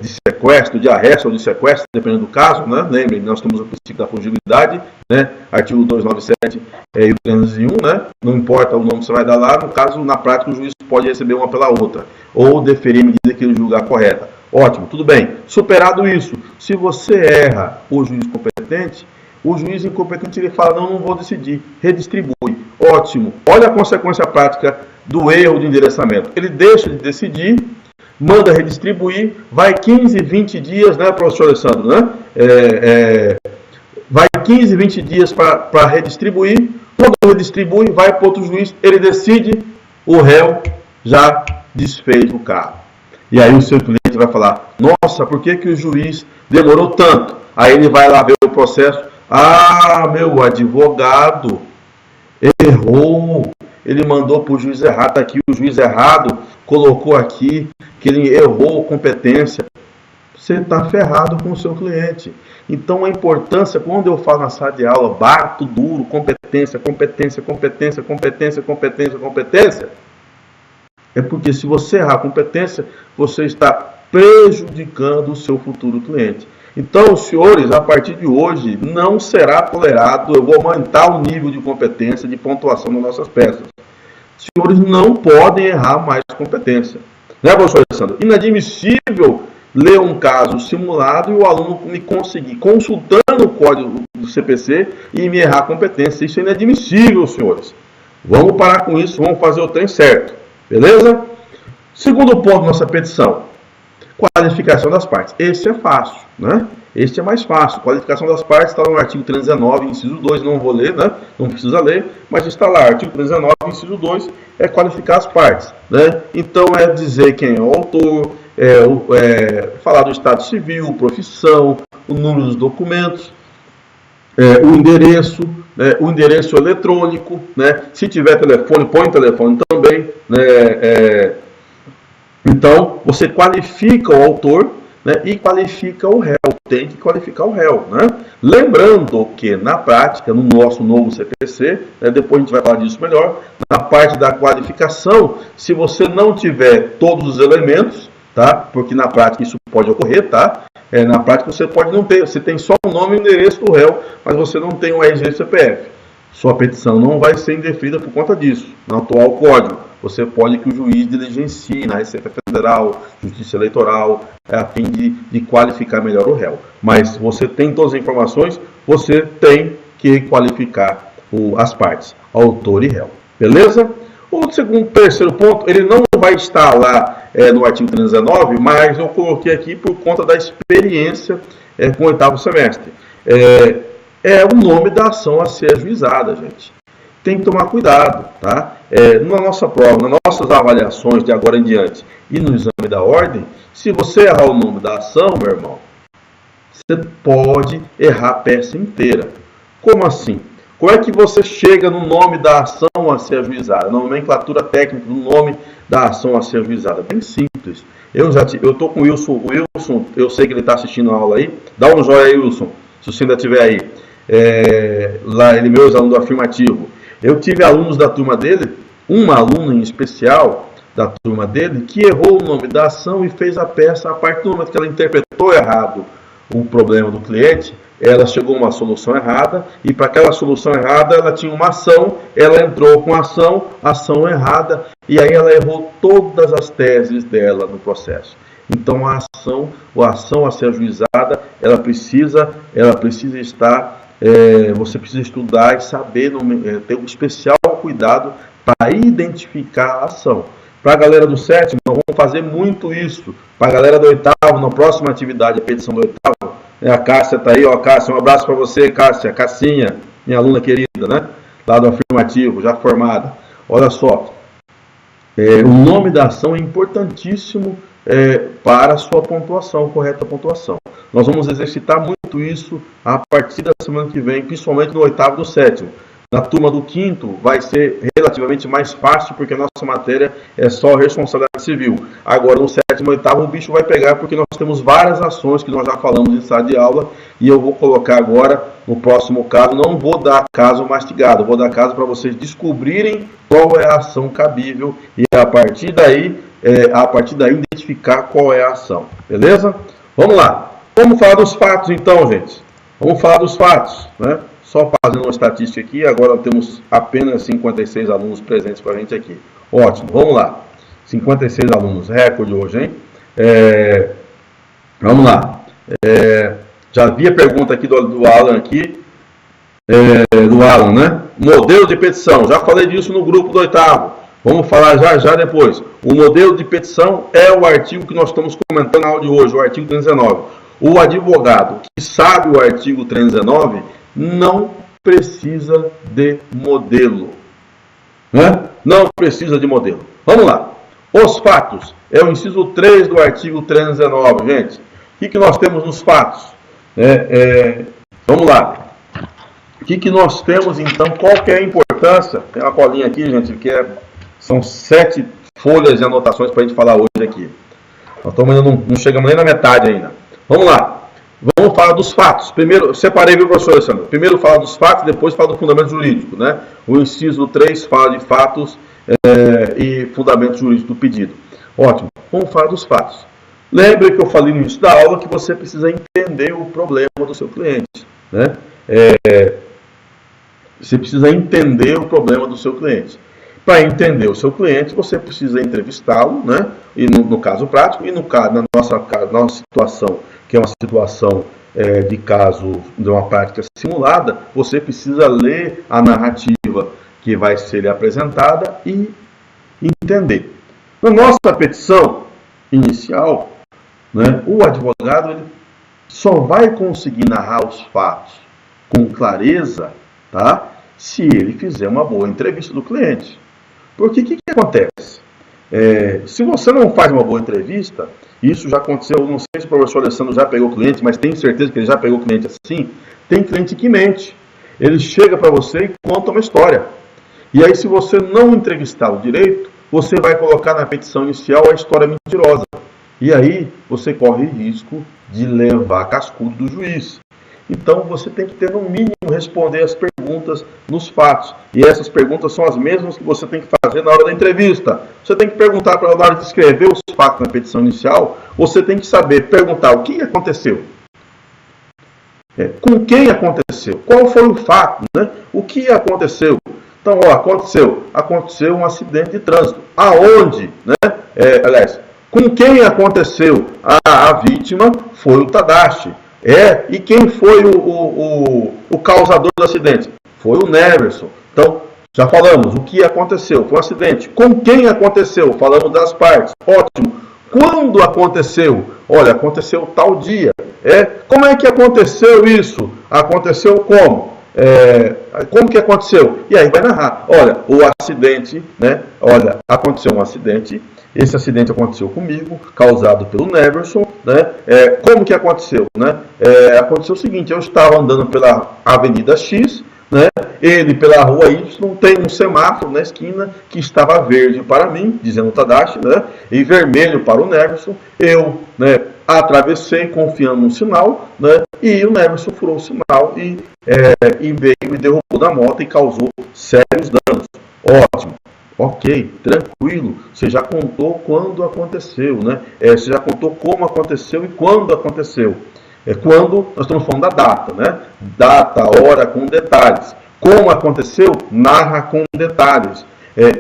de sequestro, de arresto ou de sequestro, dependendo do caso, né? Lembre, nós temos o princípio da fungibilidade, né? Artigo 297 e o 301, né? Não importa o nome que você vai dar lá, no caso, na prática, o juiz pode receber uma pela outra, ou deferir a medida que ele julgar correta. Ótimo, tudo bem. Superado isso, se você erra o juiz incompetente ele fala, não vou decidir, redistribui. Ótimo. Olha a consequência prática do erro de endereçamento. Ele deixa de decidir, manda redistribuir, vai 15, 20 dias, né, professor Alessandro, né? Vai 15, 20 dias para redistribuir. Quando redistribui, vai para outro juiz, ele decide, o réu já desfez o carro. E aí o seu cliente vai falar, nossa, por que o juiz demorou tanto? Aí ele vai lá ver o processo, meu advogado errou, ele mandou para o juiz errado, está aqui o juiz errado, colocou aqui que ele errou competência. Você está ferrado com o seu cliente. Então a importância, quando eu falo na sala de aula, bato duro, competência, é porque se você errar a competência, você está prejudicando o seu futuro cliente. Então, senhores, a partir de hoje, não será tolerado, eu vou aumentar o nível de competência, de pontuação das nossas peças. Senhores não podem errar mais competência. Né, professor Alessandro? Inadmissível ler um caso simulado e o aluno me conseguir, consultando o código do CPC, e me errar a competência. Isso é inadmissível, senhores. Vamos parar com isso, vamos fazer o trem certo. Beleza? Segundo ponto da nossa petição, qualificação das partes. Esse é fácil, né? Este é mais fácil. Qualificação das partes está no artigo 319, inciso 2, não vou ler, né? Não precisa ler, mas está lá, artigo 319, inciso 2, é qualificar as partes, né? Então é dizer quem é o autor, falar do estado civil, profissão, o número dos documentos, o endereço, né, o endereço eletrônico, né, se tiver telefone, põe telefone também, né, então você qualifica o autor, né, e qualifica o réu, tem que qualificar o réu, né? Lembrando que na prática, no nosso novo CPC, né, depois a gente vai falar disso melhor, na parte da qualificação, se você não tiver todos os elementos, tá? Porque na prática isso pode ocorrer, tá? Na prática você pode não ter, você tem só o nome e o endereço do réu, mas você não tem o RG e CPF. Sua petição não vai ser indeferida por conta disso. No atual código, você pode que o juiz diligencie na Receita Federal, Justiça Eleitoral, a fim de qualificar melhor o réu. Mas você tem todas as informações, você tem que qualificar as partes, autor e réu. Beleza? O terceiro ponto, ele não vai estar lá no artigo 319, mas eu coloquei aqui por conta da experiência com o oitavo semestre. É o nome da ação a ser ajuizada, gente. Tem que tomar cuidado, tá? Na nossa prova, nas nossas avaliações de agora em diante e no exame da ordem, se você errar o nome da ação, meu irmão, você pode errar a peça inteira. Como assim? Como é que você chega no nome da ação a ser ajuizada? Na nomenclatura técnica do nome da ação a ser ajuizada. Bem simples. Eu estou com o Wilson. O Wilson, eu sei que ele está assistindo a aula aí. Dá um joinha aí, Wilson, se você ainda estiver aí. Lá, ele meu aluno do afirmativo. Eu tive alunos da turma dele, uma aluna em especial da turma dele, que errou o nome da ação e fez a peça, a partir do momento que ela interpretou errado o problema do cliente, ela chegou a uma solução errada, e para aquela solução errada ela tinha uma ação, ela entrou com a ação errada, e aí ela errou todas as teses dela no processo. Então a ação a ser ajuizada, ela precisa estar, você precisa estudar e saber, ter um especial cuidado para identificar a ação. Para a galera do sétimo, nós vamos fazer muito isso. Para a galera do oitavo, na próxima atividade, a petição do oitavo, a Cássia está aí, ó, Cássia, um abraço para você, Cássia, Cassinha, minha aluna querida, né? Lá do afirmativo, já formada. Olha só, o nome da ação é importantíssimo para a sua pontuação, correta pontuação. Nós vamos exercitar muito isso a partir da semana que vem, principalmente no oitavo e no sétimo. Na turma do quinto vai ser relativamente mais fácil, porque a nossa matéria é só responsabilidade civil. Agora no sétimo e oitavo o bicho vai pegar, porque nós temos várias ações que nós já falamos em sala de aula, e eu vou colocar agora no próximo caso, não vou dar caso mastigado, vou dar caso para vocês descobrirem qual é a ação cabível e a partir daí identificar qual é a ação. Beleza? Vamos lá. Vamos falar dos fatos então, gente. Vamos falar dos fatos, né? Só fazendo uma estatística aqui, agora temos apenas 56 alunos presentes com a gente aqui. Ótimo, vamos lá. 56 alunos, recorde hoje, hein? Vamos lá. Já vi a pergunta aqui do Alan aqui. Do Alan, né? Modelo de petição, já falei disso no grupo do oitavo. Vamos falar já depois. O modelo de petição é o artigo que nós estamos comentando na aula de hoje, o artigo 319. O advogado que sabe o artigo 319 não precisa de modelo. Né? Não precisa de modelo. Vamos lá. Os fatos. É o inciso 3 do artigo 319, gente. O que nós temos nos fatos? Vamos lá. O que nós temos, então? Qual que é a importância? Tem uma colinha aqui, gente, que são 7 folhas de anotações para a gente falar hoje aqui. Nós não chegamos nem na metade ainda. Vamos lá. Vamos falar dos fatos. Primeiro, separei, viu, professor Alessandro? Primeiro fala dos fatos, depois fala do fundamento jurídico, né? O inciso 3 fala de fatos e fundamento jurídico do pedido. Ótimo. Vamos falar dos fatos. Lembre que eu falei no início da aula que você precisa entender o problema do seu cliente, né? Você precisa entender o problema do seu cliente. Para entender o seu cliente, você precisa entrevistá-lo, né? E no caso prático, e na nossa situação, que é uma situação de caso de uma prática simulada, você precisa ler a narrativa que vai ser apresentada e entender. Na nossa petição inicial, né, o advogado ele só vai conseguir narrar os fatos com clareza, tá, se ele fizer uma boa entrevista do cliente. Porque o que acontece? Se você não faz uma boa entrevista, isso já aconteceu, não sei se o professor Alessandro já pegou cliente, mas tenho certeza que ele já pegou cliente assim. Tem cliente que mente. Ele chega para você e conta uma história. E aí, se você não entrevistá-lo direito, você vai colocar na petição inicial a história mentirosa. E aí, você corre risco de levar cascudo do juiz. Então, você tem que ter, no mínimo, responder as perguntas nos fatos. E essas perguntas são as mesmas que você tem que fazer na hora da entrevista. Você tem que perguntar, na hora de escrever os fatos na petição inicial, você tem que saber perguntar o que aconteceu. Com quem aconteceu? Qual foi o fato? Né? O que aconteceu? Então, aconteceu um acidente de trânsito. Aonde? Né? Com quem aconteceu? A vítima foi o Tadashi. E quem foi o causador do acidente? Foi o Neverson. Então, já falamos o que aconteceu. Foi um acidente. Com quem aconteceu? Falamos das partes. Ótimo. Quando aconteceu? Olha, aconteceu tal dia. Como é que aconteceu isso? Aconteceu como? Como que aconteceu? E aí vai narrar. Olha, o acidente, né? Olha, aconteceu um acidente. Esse acidente aconteceu comigo, causado pelo Neverson, né? Como que aconteceu, né? Aconteceu o seguinte, eu estava andando pela Avenida X, né? Ele pela Rua Y, tem um semáforo na esquina que estava verde para mim, dizendo Tadashi, né? E vermelho para o Neverson. Eu, né, atravessei confiando no sinal, né? E o Neverson furou o sinal e veio e derrubou da moto e causou sérios danos. Ótimo. Ok, tranquilo, você já contou quando aconteceu, né? Você já contou como aconteceu e quando aconteceu. Quando nós estamos falando da data, né? Data, hora, com detalhes. Como aconteceu, narra com detalhes.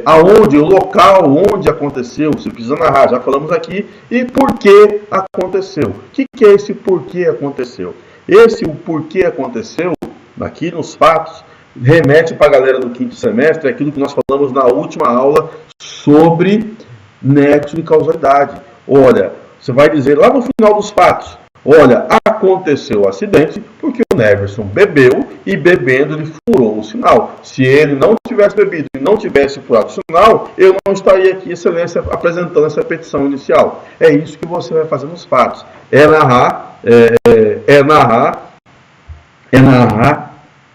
Aonde, o local onde aconteceu, você precisa narrar, já falamos aqui. E por que aconteceu. O que é esse por que aconteceu? O porquê aconteceu, aqui nos fatos, remete para a galera do quinto semestre aquilo que nós falamos na última aula sobre nexo de causalidade. Olha, você vai dizer lá no final dos fatos, olha, aconteceu o acidente porque o Neverson bebeu e bebendo ele furou o sinal. Se ele não tivesse bebido e não tivesse furado o sinal, eu não estaria aqui, excelência, apresentando essa petição inicial. É isso que você vai fazer nos fatos. É narrar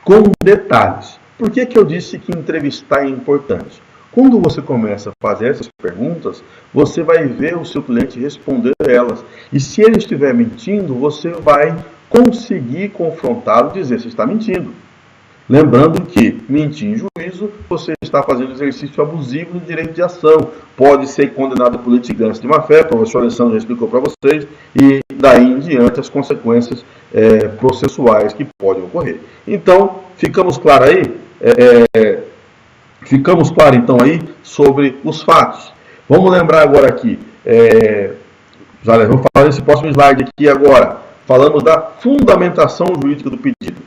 com detalhes. Por que eu disse que entrevistar é importante? Quando você começa a fazer essas perguntas, você vai ver o seu cliente responder elas. E se ele estiver mentindo, você vai conseguir confrontá-lo e dizer se está mentindo. Lembrando que mentir em juízo, você está fazendo exercício abusivo do direito de ação. Pode ser condenado por litigância de má-fé, o professor Alessandro já explicou para vocês, e daí em diante as consequências processuais que podem ocorrer. Então, ficamos claros aí? Ficamos claros então aí sobre os fatos. Vamos lembrar agora aqui, vamos falar desse próximo slide aqui agora. Falamos da fundamentação jurídica do pedido.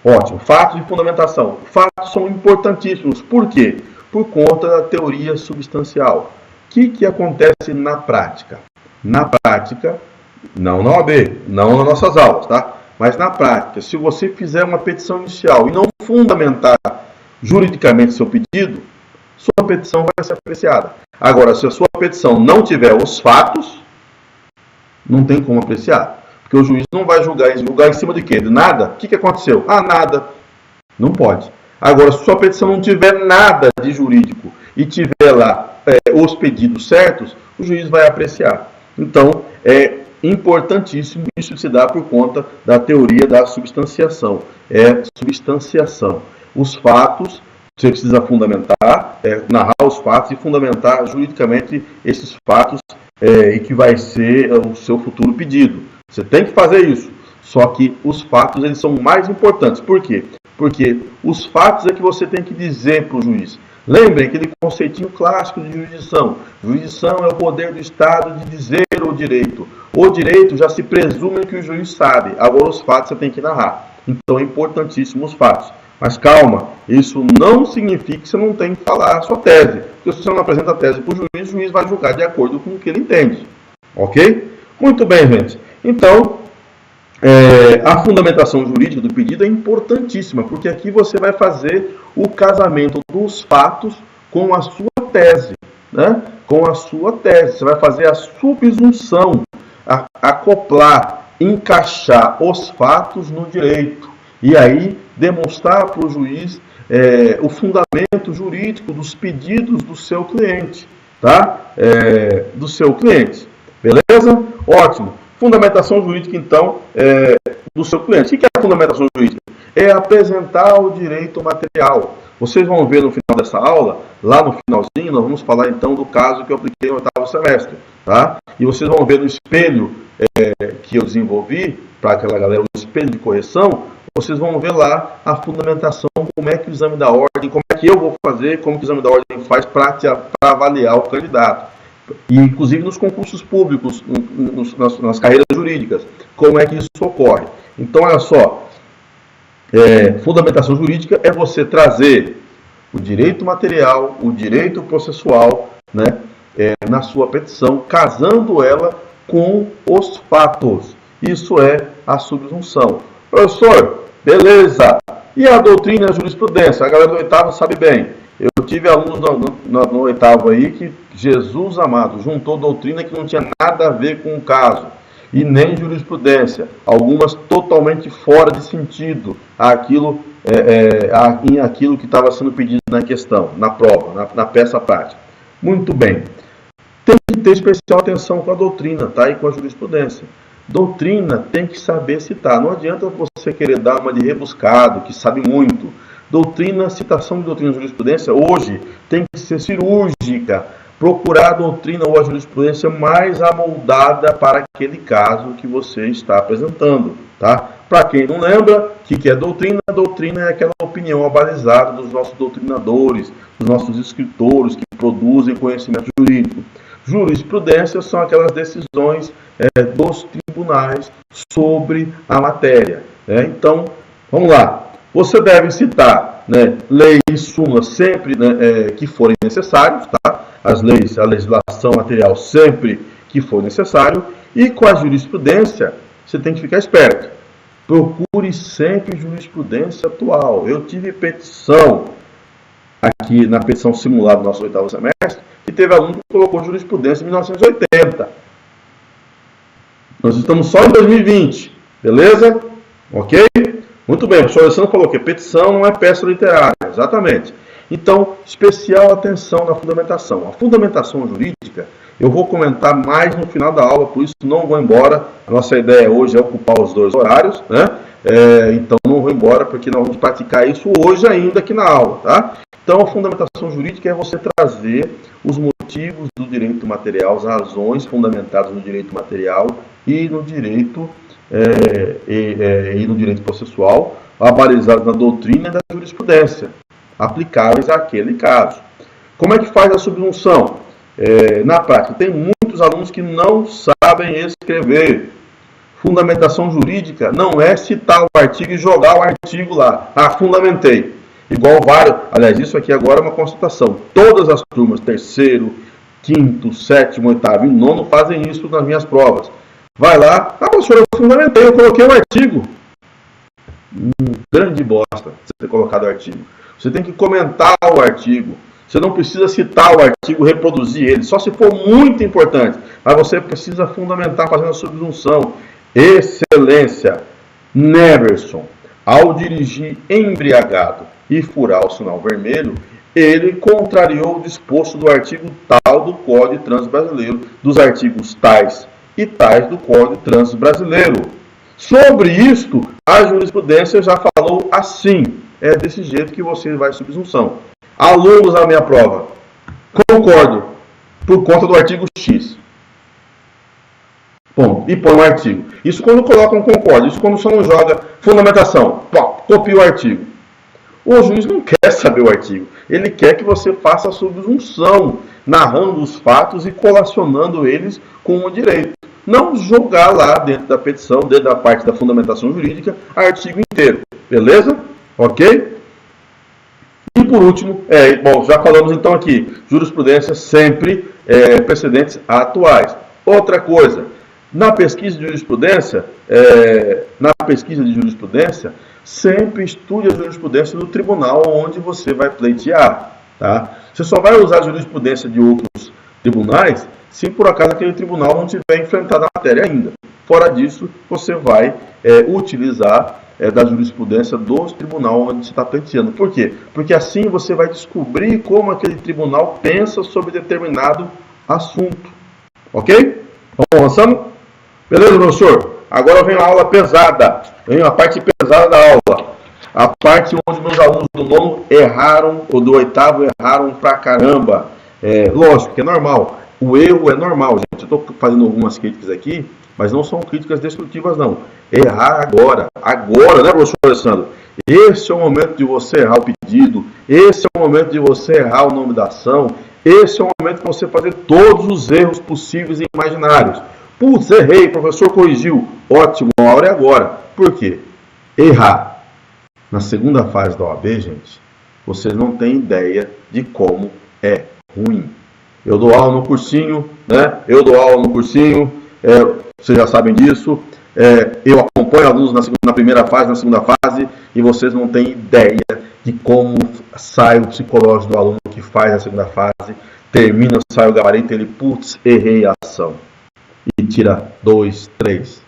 Ótimo, fatos e fundamentação. Fatos são importantíssimos. Por quê? Por conta da teoria substancial. O que acontece na prática? Na prática, não na OAB, não nas nossas aulas, tá? Mas na prática, se você fizer uma petição inicial e não fundamentar juridicamente seu pedido, sua petição vai ser apreciada. Agora, se a sua petição não tiver os fatos, não tem como apreciar. Porque o juiz não vai julgar em cima de quê? De nada? O que aconteceu? Nada. Não pode. Agora, se sua petição não tiver nada de jurídico e tiver lá os pedidos certos, o juiz vai apreciar. Então, é importantíssimo, isso se dá por conta da teoria da substanciação. Substanciação. Os fatos, você precisa fundamentar, narrar os fatos e fundamentar juridicamente esses fatos e que vai ser o seu futuro pedido. Você tem que fazer isso. Só que os fatos eles são mais importantes. Por quê? Porque os fatos é que você tem que dizer para o juiz. Lembrem aquele conceitinho clássico de jurisdição. Jurisdição é o poder do Estado de dizer o direito. O direito já se presume que o juiz sabe. Agora os fatos você tem que narrar. Então é importantíssimo os fatos. Mas calma, isso não significa que você não tem que falar a sua tese. Porque se você não apresenta a tese para o juiz vai julgar de acordo com o que ele entende. Ok? Muito bem, gente. Então, a fundamentação jurídica do pedido é importantíssima, porque aqui você vai fazer o casamento dos fatos com a sua tese. Né? Com a sua tese. Você vai fazer a subsunção, acoplar, encaixar os fatos no direito. E aí demonstrar para o juiz o fundamento jurídico dos pedidos do seu cliente. Tá? Do seu cliente. Beleza? Ótimo. Fundamentação jurídica, então, do seu cliente. O que é a fundamentação jurídica? É apresentar o direito material. Vocês vão ver no final dessa aula, lá no finalzinho, nós vamos falar então do caso que eu apliquei no 8º semestre. Tá? E vocês vão ver no espelho que eu desenvolvi, para aquela galera, o espelho de correção, vocês vão ver lá a fundamentação, como é que o exame da ordem, como é que eu vou fazer, como que o exame da ordem faz para avaliar o candidato. E inclusive nos concursos públicos, nas carreiras jurídicas, como é que isso ocorre. Então, olha só, fundamentação jurídica é você trazer o direito material, o direito processual, né, na sua petição, casando ela com os fatos. Isso é a subsunção. Professor, beleza. E a doutrina e a jurisprudência? A galera do 8º sabe bem. Eu tive alunos no 8º aí que, Jesus amado, juntou doutrina que não tinha nada a ver com o caso. E nem jurisprudência. Algumas totalmente fora de sentido em aquilo que estava sendo pedido na questão, na prova, na peça prática. Muito bem. Tem que ter especial atenção com a doutrina, tá? E com a jurisprudência. Doutrina tem que saber citar. Não adianta você querer dar uma de rebuscado, que sabe muito. Doutrina, citação de doutrina e jurisprudência, hoje, tem que ser cirúrgica. Procurar a doutrina ou a jurisprudência mais amoldada para aquele caso que você está apresentando. Tá? Para quem não lembra, o que é doutrina? Doutrina é aquela opinião abalizada dos nossos doutrinadores, dos nossos escritores que produzem conhecimento jurídico. Jurisprudência são aquelas decisões dos tribunais sobre a matéria. Então, vamos lá. Você deve citar, né, leis e súmulas sempre, né, que forem necessários, tá? As leis, a legislação material sempre que for necessário, e com a jurisprudência você tem que ficar esperto. Procure sempre jurisprudência atual. Eu tive petição aqui na petição simulada do nosso 8º semestre, que teve aluno que colocou jurisprudência em 1980. Nós estamos só em 2020, beleza? Ok? Muito bem, o professor Alessandro falou que petição não é peça literária, exatamente. Então, especial atenção na fundamentação. A fundamentação jurídica, eu vou comentar mais no final da aula, por isso não vou embora. A nossa ideia hoje é ocupar os 2 horários, né? Então não vou embora, porque nós vamos praticar isso hoje ainda aqui na aula, tá? Então, a fundamentação jurídica é você trazer os motivos do direito material, as razões fundamentadas no direito material e no direito no direito processual, abalizados na doutrina e na jurisprudência, aplicáveis àquele caso. Como é que faz a subjunção? Na prática, tem muitos alunos que não sabem escrever. Fundamentação jurídica não é citar o artigo e jogar o artigo lá. Ah, fundamentei. Igual vários. Aliás, isso aqui agora é uma constatação. Todas as turmas, 3º, 5º, 7º, 8º e 9º fazem isso nas minhas provas. Vai lá, professor, eu fundamentei, eu coloquei um artigo. Grande bosta você ter colocado o artigo. Você tem que comentar o artigo. Você não precisa citar o artigo, reproduzir ele, só se for muito importante. Mas você precisa fundamentar fazendo a subjunção. Excelência. Neverson, ao dirigir embriagado e furar o sinal vermelho, ele contrariou o disposto do artigo tal do Código de Trânsito Brasileiro, dos artigos tais e tais do Código de Trânsito Brasileiro. Sobre isto, a jurisprudência já falou assim. É desse jeito que você vai subjunção. Alunos da minha prova, concordo, por conta do artigo X. Bom, e põe um artigo. Isso quando coloca um concordo, isso quando só não joga fundamentação. Pô, copia o artigo. O juiz não quer saber o artigo. Ele quer que você faça a subjunção, narrando os fatos e colacionando eles com o direito. Não jogar lá dentro da petição, dentro da parte da fundamentação jurídica, artigo inteiro. Beleza? Ok? E por último, bom, já falamos então aqui, jurisprudência sempre precedentes atuais. Outra coisa, na pesquisa de jurisprudência, sempre estude a jurisprudência do tribunal onde você vai pleitear. Tá? Você só vai usar a jurisprudência de outros tribunais se por acaso aquele tribunal não tiver enfrentado a matéria ainda. Fora disso, você vai utilizar da jurisprudência do tribunal onde você está pleiteando. Por quê? Porque assim você vai descobrir como aquele tribunal pensa sobre determinado assunto. Ok? Vamos avançando? Beleza, professor? Agora vem a aula pesada. Vem a parte pesada da aula. A parte onde meus alunos do 9º erraram, ou do 8º erraram pra caramba. Lógico que é normal. O erro é normal, gente. Eu estou fazendo algumas críticas aqui, mas não são críticas destrutivas, não. Errar agora. Agora, né, professor Alessandro? Esse é o momento de você errar o pedido. Esse é o momento de você errar o nome da ação. Esse é o momento de você fazer todos os erros possíveis e imaginários. Putz, errei, o professor corrigiu. Ótimo, a hora é agora. Por quê? Errar. Na segunda fase da OAB, gente, vocês não têm ideia de como é ruim. Eu dou aula no cursinho, né? Vocês já sabem disso. Eu acompanho alunos na primeira fase, na segunda fase, e vocês não têm ideia de como sai o psicológico do aluno que faz a segunda fase, termina, sai o gabarito, ele, putz, errei a ação. E tira 2, 3.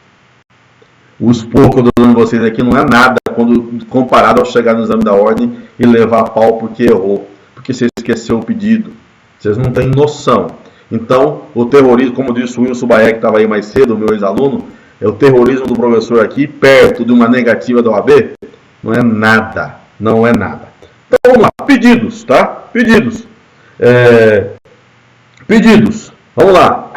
O expor que eu estou dando vocês aqui não é nada quando comparado ao chegar no exame da ordem e levar a pau porque errou, porque você esqueceu o pedido. Vocês não têm noção. Então, o terrorismo, como disse o Wilson Baé, que estava aí mais cedo, o meu ex-aluno, o terrorismo do professor aqui, perto de uma negativa da OAB, não é nada. Não é nada. Então, vamos lá. Pedidos, tá? Pedidos. Pedidos. Vamos lá.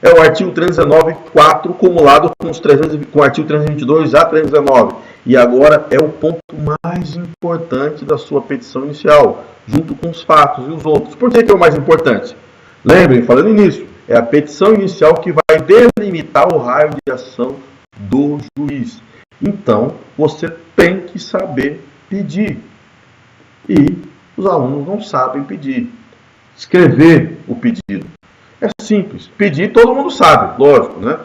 É o artigo 319.4 acumulado com o artigo 322 a 319. E agora é o ponto mais importante da sua petição inicial, junto com os fatos e os outros. Por que é o mais importante? Lembrem, falando nisso, é a petição inicial que vai delimitar o raio de ação do juiz. Então, você tem que saber pedir. E os alunos não sabem pedir. Escrever o pedido. É simples. Pedir todo mundo sabe, lógico, né?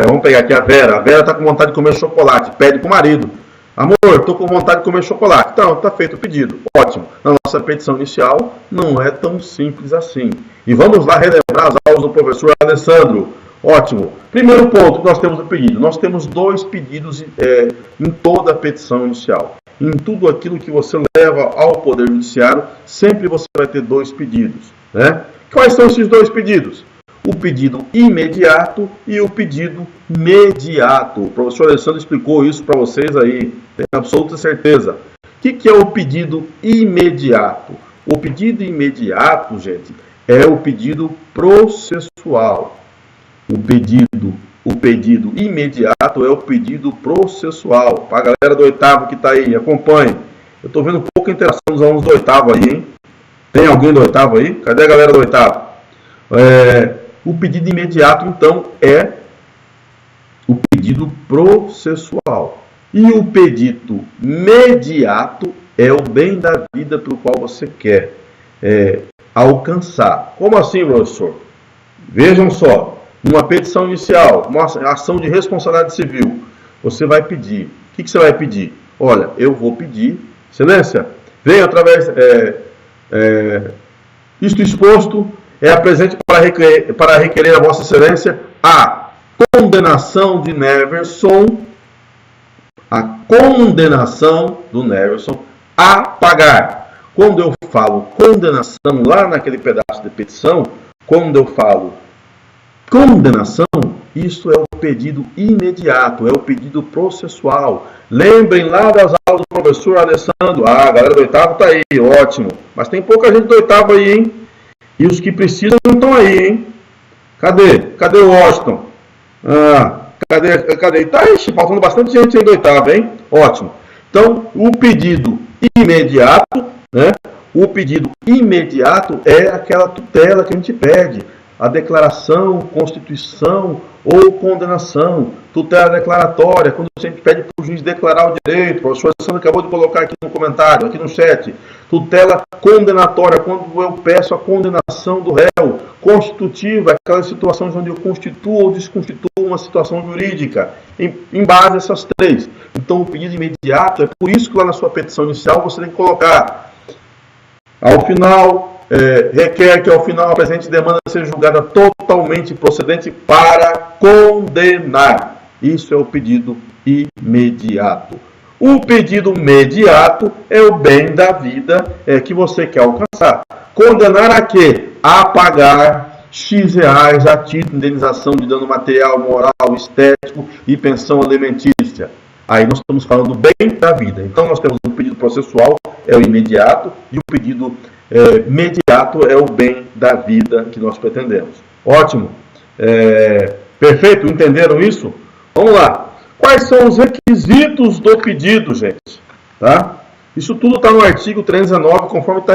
Vamos pegar aqui a Vera. A Vera está com vontade de comer chocolate. Pede para o marido. Amor, estou com vontade de comer chocolate. Então, está feito o pedido. Ótimo. Na nossa petição inicial, não é tão simples assim. E vamos lá relembrar as aulas do professor Alessandro. Ótimo. Primeiro ponto que nós temos no pedido. Nós temos 2 pedidos em toda a petição inicial. Em tudo aquilo que você leva ao Poder Judiciário, sempre você vai ter 2 pedidos, né? Quais são esses 2 pedidos? O pedido imediato e o pedido mediato. O professor Alessandro explicou isso para vocês aí, tenho absoluta certeza. O que é o pedido imediato? O pedido imediato, gente, é o pedido processual. O pedido imediato é o pedido processual. Para a galera do 8º que está aí, acompanhe. Eu estou vendo pouca interação dos alunos do 8º aí, hein? Tem alguém do 8º aí? Cadê a galera do 8º? O pedido imediato, então, é o pedido processual. E o pedido mediato é o bem da vida pelo qual você quer alcançar. Como assim, professor? Vejam só. Uma petição inicial, uma ação de responsabilidade civil, você vai pedir. O que você vai pedir? Olha, eu vou pedir, excelência, venha através, isto exposto, é presente para requerer a vossa excelência a condenação de Neverson, a condenação do Neverson a pagar. Quando eu falo condenação lá naquele pedaço de petição, quando eu falo condenação, isso é o pedido imediato, é o pedido processual. Lembrem lá das aulas do professor Alessandro. A galera do 8º está aí, ótimo. Mas tem pouca gente do 8º aí, hein? E os que precisam não estão aí, hein? Cadê o Washington? Cadê? Tá aí, faltando bastante gente aí do 8º, hein? Ótimo. Então, o pedido imediato, né? O pedido imediato é aquela tutela que a gente pede. A declaração, constituição ou condenação. Tutela declaratória, quando a gente pede para o juiz declarar o direito. O professor Alessandro acabou de colocar aqui no comentário, aqui no chat. Tutela condenatória, quando eu peço a condenação do réu. Constitutiva, aquelas situações onde eu constituo ou desconstituo uma situação jurídica. Em base a essas 3. Então, o pedido imediato, é por isso que lá na sua petição inicial você tem que colocar ao final... requer que ao final a presente demanda seja julgada totalmente procedente para condenar. Isso é o pedido imediato. O pedido mediato é o bem da vida que você quer alcançar. Condenar a quê? A pagar X reais a título de indenização de dano material, moral, estético e pensão alimentícia. Aí nós estamos falando do bem da vida. Então nós temos o pedido processual, é o imediato, e o pedido mediato é o bem da vida que nós pretendemos. Ótimo. Perfeito? Entenderam isso? Vamos lá. Quais são os requisitos do pedido, gente? Tá? Isso tudo está no artigo 319, conforme está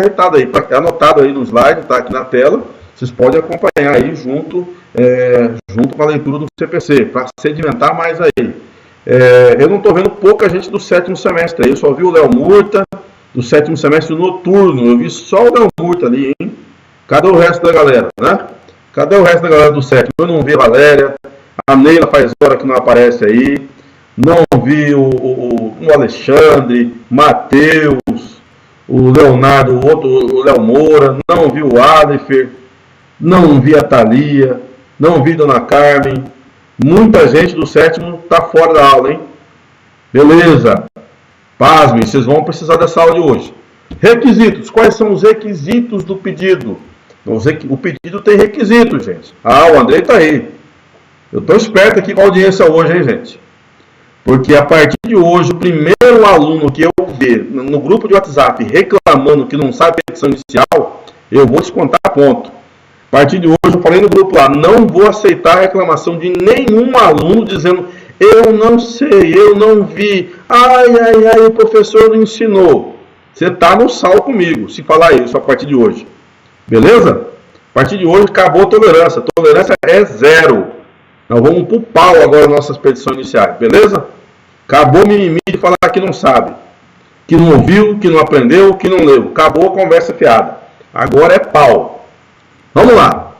anotado aí no slide, está aqui na tela. Vocês podem acompanhar aí junto com a leitura do CPC, para sedimentar mais aí. Eu não estou vendo pouca gente do 7º semestre aí. Eu só vi o Léo Murta, do 7º semestre noturno. Eu vi só o Léo Murta ali, hein? Cadê o resto da galera, né? Cadê o resto da galera do 7º? Eu não vi a Valéria, a Neila faz hora que não aparece aí. Não vi o Alexandre, Matheus, o Leonardo, o Léo Moura. Não vi o Alifer, não vi a Thalia, não vi a Dona Carmen. Muita gente do 7º está fora da aula, hein? Beleza. Pasmem, vocês vão precisar dessa aula de hoje. Requisitos. Quais são os requisitos do pedido? O pedido tem requisitos, gente. O Andrei está aí. Eu estou esperto aqui com a audiência hoje, hein, gente? Porque a partir de hoje, o primeiro aluno que eu ver no grupo de WhatsApp reclamando que não sabe a petição inicial, eu vou descontar ponto. A partir de hoje, eu falei no grupo lá, não vou aceitar a reclamação de nenhum aluno dizendo eu não sei, eu não vi, o professor não ensinou. Você está no sal comigo, se falar isso a partir de hoje. Beleza? A partir de hoje, acabou a tolerância. A tolerância é 0. Nós vamos pro pau agora nas nossas petições iniciais, beleza? Acabou o mimimi de falar que não sabe. que não ouviu, que não aprendeu, que não leu. Acabou a conversa fiada. Agora é pau. Vamos lá.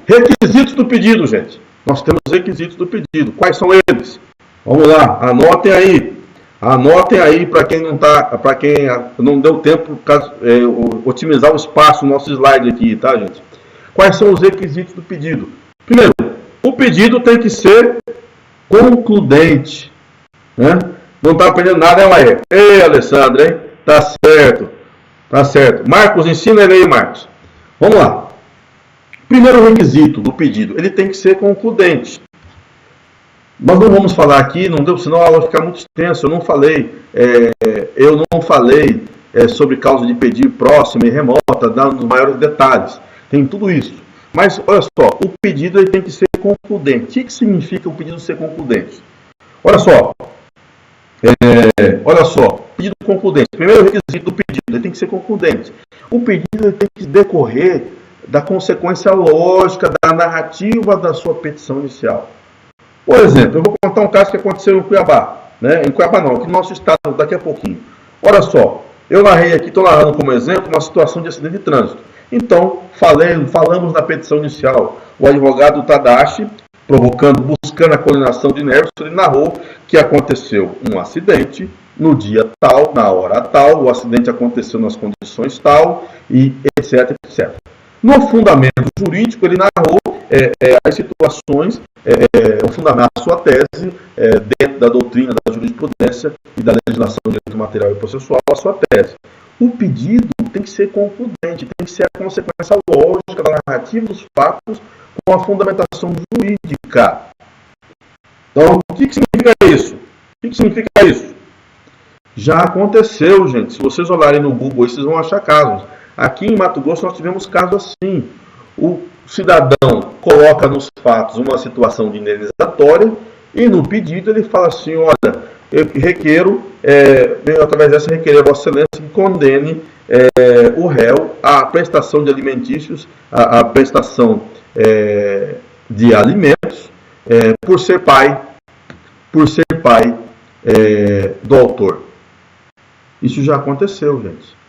Requisitos do pedido, gente. Nós temos requisitos do pedido. Quais são eles? Vamos lá, anotem aí. Anotem aí para quem não deu tempo otimizar o espaço no nosso slide aqui, tá, gente? Quais são os requisitos do pedido? Primeiro, o pedido tem que ser concludente, né? Não está aprendendo nada, é? Ei, Alessandro, hein? Tá certo. Tá certo. Marcos, ensina ele aí, Marcos. Vamos lá. Primeiro requisito do pedido, ele tem que ser concludente. Nós não vamos falar aqui, não deu, senão a aula vai ficar muito extensa. Eu não falei sobre causa de pedir próxima e remota, dando maiores detalhes. Tem tudo isso. Mas, olha só, o pedido ele tem que ser concludente. O que significa o pedido ser concludente? Olha só, pedido concludente. Primeiro requisito do pedido, ele tem que ser concludente. O pedido ele tem que decorrer da consequência lógica da narrativa da sua petição inicial. Por exemplo, eu vou contar um caso que aconteceu em Cuiabá. Né? Em Cuiabá não, aqui no nosso estado, daqui a pouquinho. Olha só, eu narrei aqui, estou narrando como exemplo, uma situação de acidente de trânsito. Então, falamos na petição inicial, o advogado Tadashi, buscando a condenação de Neverson, ele narrou que aconteceu um acidente no dia tal, na hora tal, o acidente aconteceu nas condições tal, e etc, etc. No fundamento jurídico, ele narrou as situações, a sua tese, dentro da doutrina da jurisprudência e da legislação de direito material e processual, a sua tese. O pedido tem que ser concludente, tem que ser a consequência lógica da narrativa dos fatos com a fundamentação jurídica. Então, o que significa isso? O que significa isso? Já aconteceu, gente. Se vocês olharem no Google, vocês vão achar casos. Aqui em Mato Grosso nós tivemos casos assim. O cidadão coloca nos fatos uma situação de indenizatória e no pedido ele fala assim, olha, eu requeiro, através dessa requerer a Vossa Excelência que condene o réu à prestação de alimentícios, à prestação de alimentos, por ser pai do autor. Isso já aconteceu, gente.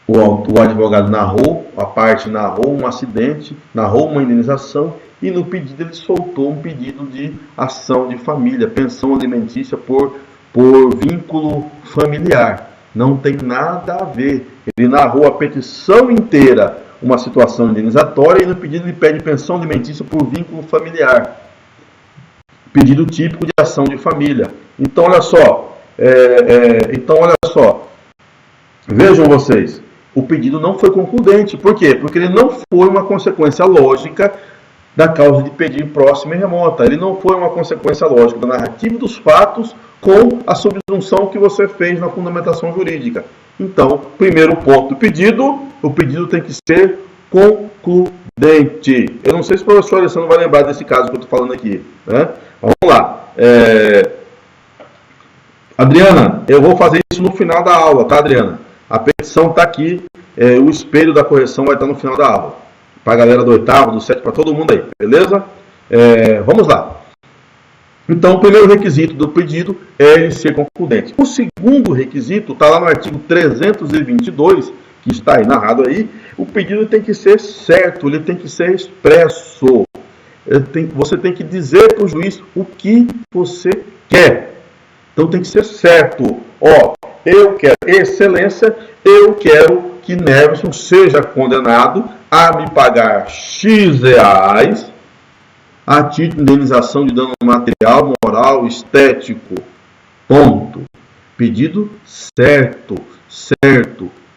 O advogado narrou, a parte narrou um acidente, narrou uma indenização e no pedido ele soltou um pedido de ação de família, pensão alimentícia por vínculo familiar. Não tem nada a ver. Ele narrou a petição inteira, uma situação indenizatória, e no pedido ele pede pensão alimentícia por vínculo familiar. Pedido típico de ação de família. Então, olha só. Vejam vocês. O pedido não foi concludente. Por quê? Porque ele não foi uma consequência lógica da causa de pedir próxima e remota. Ele não foi uma consequência lógica da narrativa dos fatos com a subsunção que você fez na fundamentação jurídica. Então, primeiro ponto do pedido, o pedido tem que ser concludente. Eu não sei se o professor Alessandro vai lembrar desse caso que eu estou falando aqui. Né? Vamos lá. Adriana, eu vou fazer isso no final da aula, tá, Adriana? A petição está aqui, o espelho da correção vai estar no final da aula. Para a galera do 8º, do 7º, para todo mundo aí, beleza? Vamos lá. Então, o primeiro requisito do pedido é ele ser concludente. O segundo requisito está lá no artigo 322, que está aí narrado aí. O pedido tem que ser certo, ele tem que ser expresso. Você tem que dizer para o juiz o que você quer. Então, tem que ser certo. Eu quero, excelência, eu quero que Neverson seja condenado a me pagar X reais a título de indenização de dano material, moral, estético. Ponto. Pedido certo.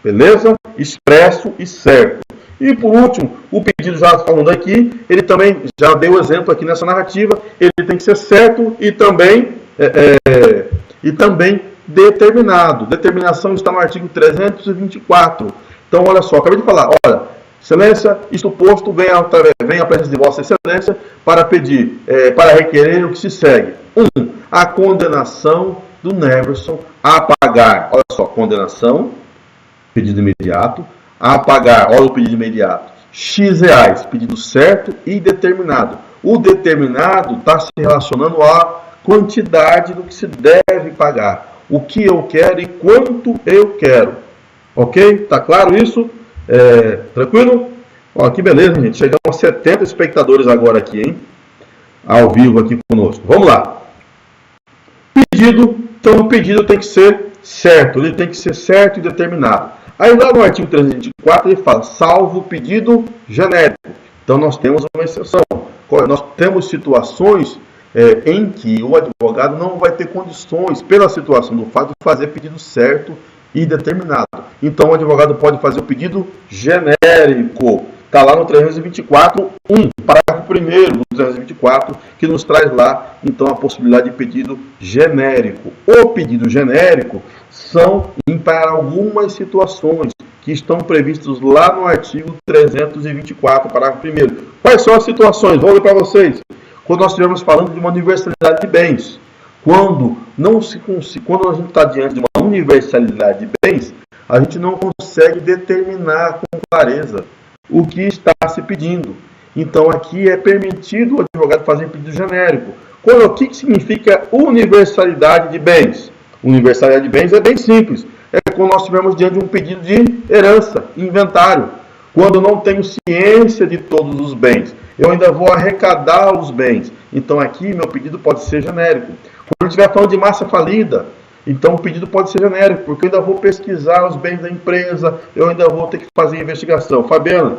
Beleza? Expresso e certo. E por último, o pedido já falando aqui, ele também já deu exemplo aqui nessa narrativa, ele tem que ser certo e também determinado. Determinação está no artigo 324. Então, olha só, acabei de falar, olha, excelência, isto posto, vem a presença de Vossa Excelência para pedir, para requerer o que se segue. 1. A condenação do Neverson a pagar, olha só, condenação, pedido imediato, a pagar, olha o pedido imediato, X reais, pedido certo e determinado. O determinado está se relacionando à quantidade do que se deve pagar. o que eu quero e quanto eu quero. Ok? Tá claro isso? Tranquilo? Ó, que beleza, gente. Chegamos a 70 espectadores agora aqui, hein? Ao vivo aqui conosco. Vamos lá. Pedido. Então, o pedido tem que ser certo. Ele tem que ser certo e determinado. Aí lá no artigo 324 ele fala, salvo o pedido genérico. Então, nós temos uma exceção. Nós temos situações em que o advogado não vai ter condições, pela situação do fato, de fazer pedido certo e determinado. Então, o advogado pode fazer o pedido genérico. Está lá no 324.1, parágrafo 1º do 324, que nos traz lá, então, a possibilidade de pedido genérico. O pedido genérico são para algumas situações que estão previstas lá no artigo 324, parágrafo 1º. Quais são as situações? Vou ler para vocês. Quando nós estivermos falando de uma universalidade de bens. Quando a gente está diante de uma universalidade de bens, a gente não consegue determinar com clareza o que está se pedindo. Então, aqui é permitido o advogado fazer pedido genérico. O que significa universalidade de bens? Universalidade de bens é bem simples. É quando nós estivermos diante de um pedido de herança, inventário. Quando eu não tenho ciência de todos os bens, eu ainda vou arrecadar os bens. Então, aqui, meu pedido pode ser genérico. Quando eu estiver falando de massa falida, então o pedido pode ser genérico, porque eu ainda vou pesquisar os bens da empresa, eu ainda vou ter que fazer investigação. Fabiana,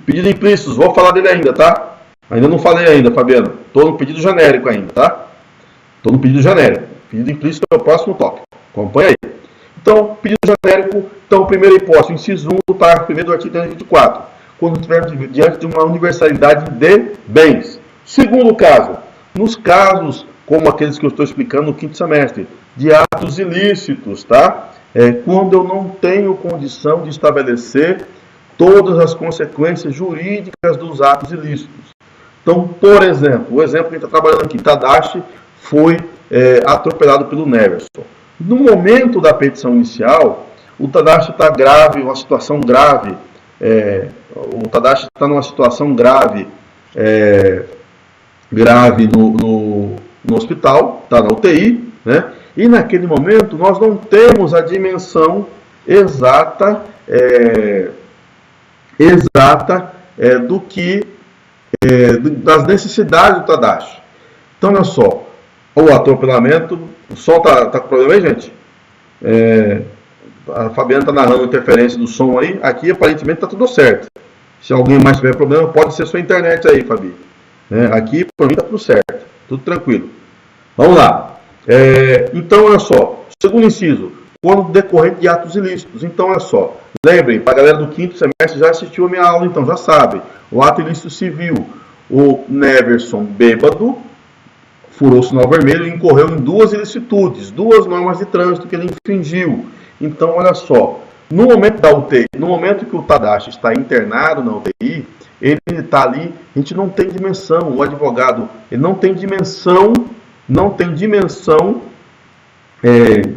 pedido implícitos, vou falar dele ainda, tá? Ainda não falei ainda, Fabiana. Estou no pedido genérico ainda, tá? Estou no pedido genérico. Pedido implícito é o próximo tópico. Acompanha aí. Então, pedido genérico, então, primeira hipótese, inciso 1 do parágrafo 1º do artigo 324. Quando estiver diante de uma universalidade de bens. Segundo caso, nos casos como aqueles que eu estou explicando no quinto semestre, de atos ilícitos, tá? Quando eu não tenho condição de estabelecer todas as consequências jurídicas dos atos ilícitos. Então, por exemplo, o exemplo que a gente está trabalhando aqui, Tadashi foi atropelado pelo Neverson. No momento da petição inicial, o Tadashi está grave, uma situação grave, o Tadashi está numa situação grave, no hospital, está na UTI, né? E naquele momento nós não temos a dimensão exata das necessidades do Tadashi. Então, olha só, o atropelamento, o som tá com problema aí, gente? A Fabiana está narrando a interferência do som aí, aqui aparentemente está tudo certo. Se alguém mais tiver problema, pode ser sua internet aí, Fabi. Aqui, por mim, está tudo certo, tudo tranquilo. Vamos lá. Então, olha só. Segundo inciso, quando decorrente de atos ilícitos. Então, olha só. Lembrem, para a galera do quinto semestre já assistiu a minha aula, então já sabe. O ato ilícito civil. O Neverson, bêbado, furou o sinal vermelho e incorreu em duas ilicitudes, duas normas de trânsito que ele infringiu. Então, olha só. No momento da UTI, no momento que o Tadashi está internado na UTI, ele está ali, a gente não tem dimensão, o advogado, ele não tem dimensão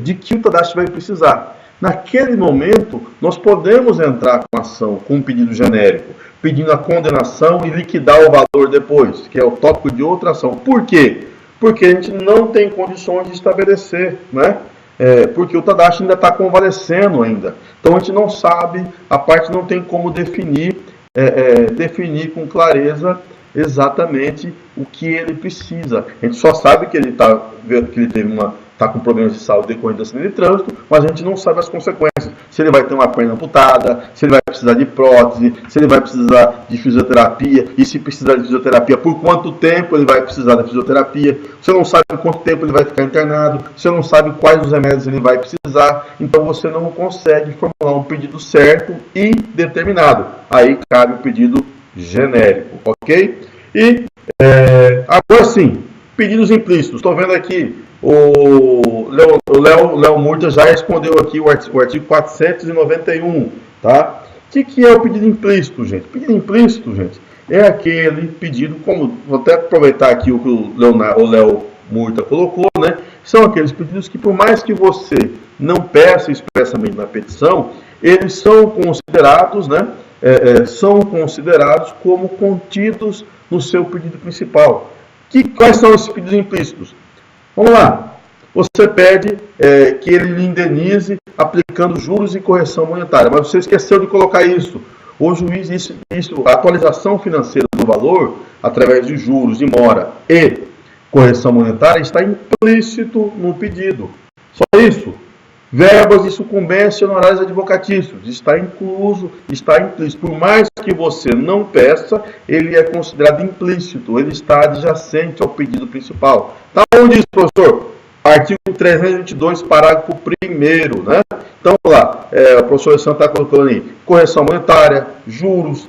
de que o Tadashi vai precisar. Naquele momento, nós podemos entrar com ação, com um pedido genérico, pedindo a condenação e liquidar o valor depois, que é o tópico de outra ação. Por quê? Porque a gente não tem condições de estabelecer, né? Porque o Tadashi ainda está convalescendo ainda. Então a gente não sabe, a parte não tem como definir com clareza exatamente o que ele precisa. A gente só sabe que ele está com problemas de saúde decorrente do acidente de trânsito, mas a gente não sabe as consequências. Se ele vai ter uma perna amputada, se ele vai precisar de prótese, se ele vai precisar de fisioterapia, e se precisar de fisioterapia, por quanto tempo ele vai precisar da fisioterapia. Você não sabe quanto tempo ele vai ficar internado, você não sabe quais os remédios ele vai precisar, então você não consegue formular um pedido certo e determinado. Aí cabe o pedido genérico, ok? E agora sim, pedidos implícitos. Estou vendo aqui, o Léo Murta já respondeu aqui o artigo 491, tá? O que é o pedido implícito, gente? Pedido implícito, gente, é aquele pedido, como vou até aproveitar aqui o que o Léo Murta colocou, né? São aqueles pedidos que, por mais que você não peça expressamente na petição, eles são considerados, né? São considerados como contidos no seu pedido principal. Quais são esses pedidos implícitos? Vamos lá. você pede que ele lhe indenize aplicando juros e correção monetária. Mas você esqueceu de colocar isso. O juiz, a atualização financeira do valor, através de juros, de mora e correção monetária, está implícito no pedido. Só isso. Verbas de sucumbência e honorários advocatícios. Está incluso, está implícito. Por mais que você não peça, ele é considerado implícito. Ele está adjacente ao pedido principal. Está onde isso, professor? Artigo 322, parágrafo 1º, né? Então, lá, o professor Alessandro está colocando aí, correção monetária, juros,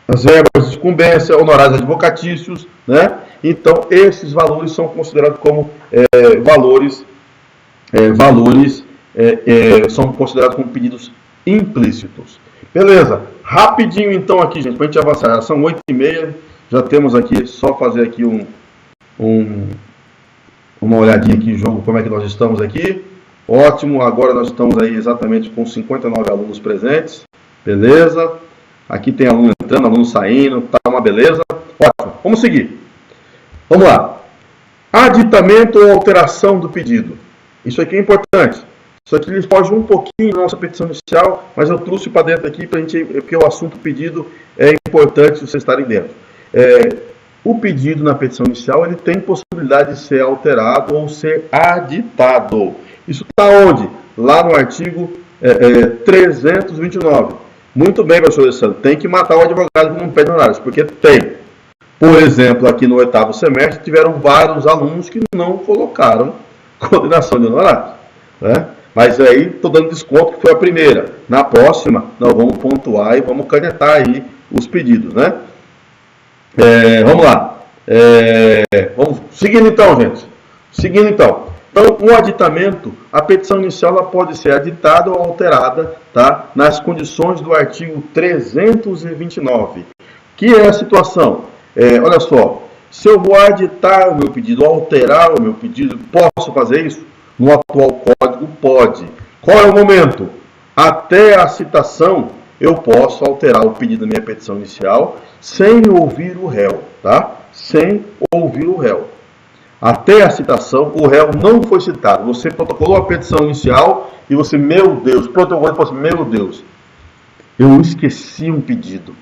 as verbas de sucumbência, honorários advocatícios, né? Então, esses valores são considerados como são considerados como pedidos implícitos. Beleza? Rapidinho, então, aqui, gente, para a gente avançar. Já são 8h30, já temos aqui, só fazer aqui uma olhadinha aqui em jogo, como é que nós estamos aqui. Ótimo, agora nós estamos aí exatamente com 59 alunos presentes. Beleza? Aqui tem aluno entrando, aluno saindo, tá uma beleza. Ótimo, vamos seguir. Vamos lá. Aditamento ou alteração do pedido. Isso aqui é importante. Isso aqui eles fogem um pouquinho da nossa petição inicial, mas eu trouxe para dentro aqui, porque o assunto pedido é importante vocês estarem dentro. O pedido na petição inicial ele tem possibilidade de ser alterado ou ser aditado. Isso está onde? Lá no artigo 329. Muito bem, professor Alessandro, tem que matar o advogado que não pede honorários, porque tem. Por exemplo, aqui no 8º semestre, tiveram vários alunos que não colocaram condenação de honorários, né? Mas aí, estou dando desconto que foi a primeira. Na próxima, nós vamos pontuar e vamos canetar aí os pedidos, né? Vamos lá. Vamos seguindo então, gente. Seguindo então. Então, o aditamento, a petição inicial ela pode ser aditada ou alterada, tá? Nas condições do artigo 329. Que é a situação? Olha só, se eu vou aditar o meu pedido, alterar o meu pedido, posso fazer isso? No atual código, pode. Qual é o momento? Até a citação, eu posso alterar o pedido da minha petição inicial sem ouvir o réu, tá? Sem ouvir o réu. Até a citação, o réu não foi citado. Você protocolou a petição inicial e você, meu Deus, protocolou e falou assim, meu Deus, eu esqueci um pedido.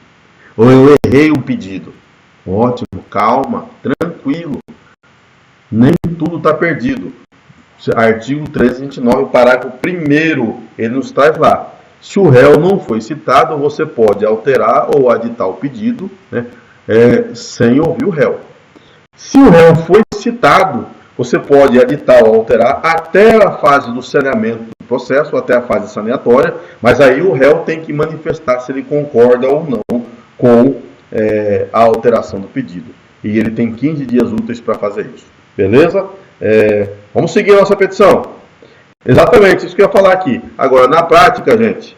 Ou eu errei um pedido. Ótimo, calma, tranquilo. Nem tudo está perdido. Artigo 329, parágrafo 1º, ele nos traz lá. Se o réu não foi citado, você pode alterar ou aditar o pedido, né, sem ouvir o réu. Se o réu foi citado, você pode aditar ou alterar até a fase do saneamento do processo, até a fase saneatória, mas aí o réu tem que manifestar se ele concorda ou não com a alteração do pedido. E ele tem 15 dias úteis para fazer isso. Beleza? Vamos seguir a nossa petição. Exatamente, isso que eu ia falar aqui. Agora, na prática, gente,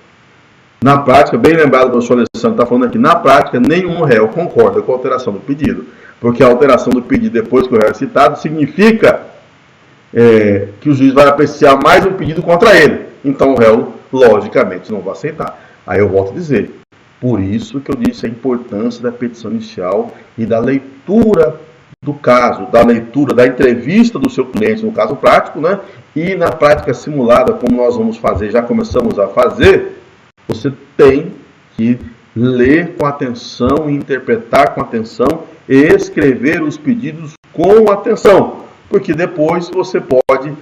na prática, bem lembrado, o professor Alessandro está falando aqui, na prática, nenhum réu concorda com a alteração do pedido. Porque a alteração do pedido depois que o réu é citado significa que o juiz vai apreciar mais um pedido contra ele. Então o réu, logicamente, não vai aceitar. Aí eu volto a dizer, por isso que eu disse a importância da petição inicial e da leitura do caso, da leitura, da entrevista do seu cliente, no caso prático, né? E na prática simulada, como nós vamos fazer, já começamos a fazer, você tem que ler com atenção, interpretar com atenção e escrever os pedidos com atenção. Porque depois você pode,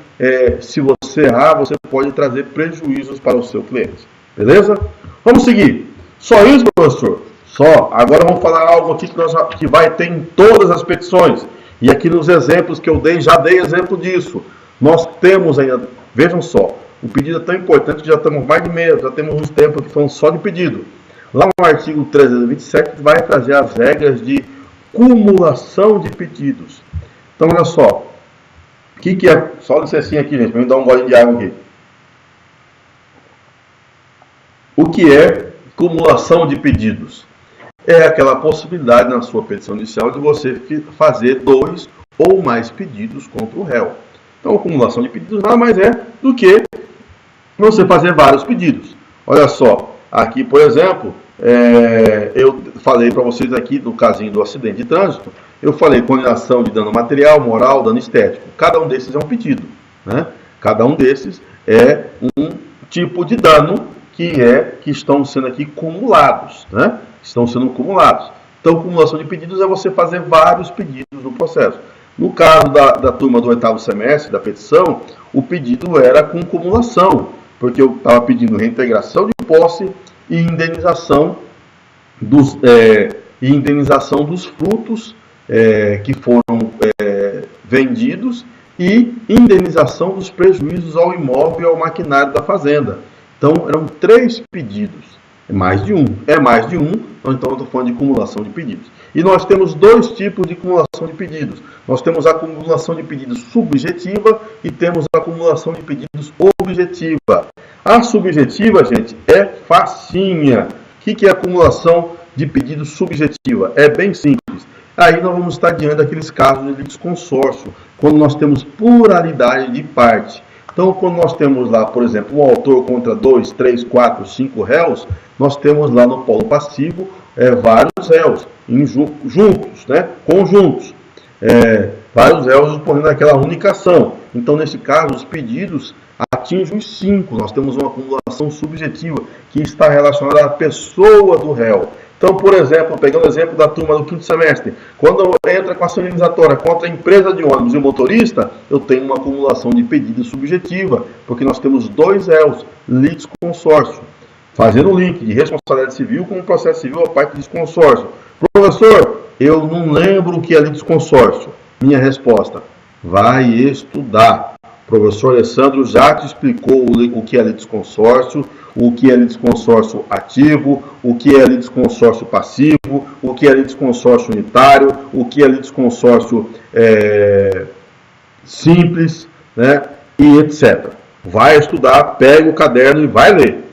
se você errar, você pode trazer prejuízos para o seu cliente. Beleza? Vamos seguir. Só isso, professor? Só. Agora vamos falar algo aqui que vai ter em todas as petições. E aqui nos exemplos que eu dei, já dei exemplo disso. Nós temos ainda, vejam só, o pedido é tão importante que já estamos mais de meia, já temos uns tempos que falando só de pedido. Lá no artigo 327 vai trazer as regras de cumulação de pedidos. Então, olha só. O que é? Só licencinha aqui, gente, para me dar um gole de água aqui. O que é cumulação de pedidos? É aquela possibilidade na sua petição inicial de você fazer 2 ou mais pedidos contra o réu. Então, a acumulação de pedidos nada mais é do que você fazer vários pedidos. Olha só, aqui, por exemplo, eu falei para vocês aqui do casinho do acidente de trânsito, Eu falei condenação de dano material, moral, dano estético. Cada um desses é um pedido, né? Cada um desses é um tipo de dano que estão sendo aqui cumulados, né? Estão sendo cumulados. Então, acumulação de pedidos é você fazer vários pedidos no processo. No caso da turma do 8º semestre, da petição, o pedido era com cumulação, porque eu estava pedindo reintegração de posse e indenização dos frutos que foram vendidos e indenização dos prejuízos ao imóvel e ao maquinário da fazenda. Então, eram 3 pedidos. É mais de um, então eu estou falando de acumulação de pedidos. E nós temos 2 tipos de acumulação de pedidos. Nós temos a acumulação de pedidos subjetiva e temos a acumulação de pedidos objetiva. A subjetiva, gente, é facinha. O que é a acumulação de pedidos subjetiva? É bem simples. Aí nós vamos estar diante daqueles casos de litisconsórcio, quando nós temos pluralidade de parte. Então, quando nós temos lá, por exemplo, um autor contra 2, 3, 4, 5 réus, nós temos lá no polo passivo vários réus, juntos, né? Conjuntos. Vários réus respondendo àquela única ação. Então, nesse caso, os pedidos atingem os 5. Nós temos uma acumulação subjetiva que está relacionada à pessoa do réu. Então, por exemplo, pegando o exemplo da turma do 5º semestre, quando entra com ação indenizatória contra a empresa de ônibus e o motorista, eu tenho uma acumulação de pedido subjetiva, porque nós temos 2 réus, litisconsórcio, fazendo o link de responsabilidade civil com o processo civil a parte de litisconsórcio. Professor, eu não lembro o que é litisconsórcio. Minha resposta, vai estudar. O professor Alessandro já te explicou o que é litisconsórcio, o que é litisconsórcio ativo, o que é litisconsórcio passivo, o que é litisconsórcio unitário, o que é litisconsórcio simples, né, e etc. Vai estudar, pega o caderno e vai ler.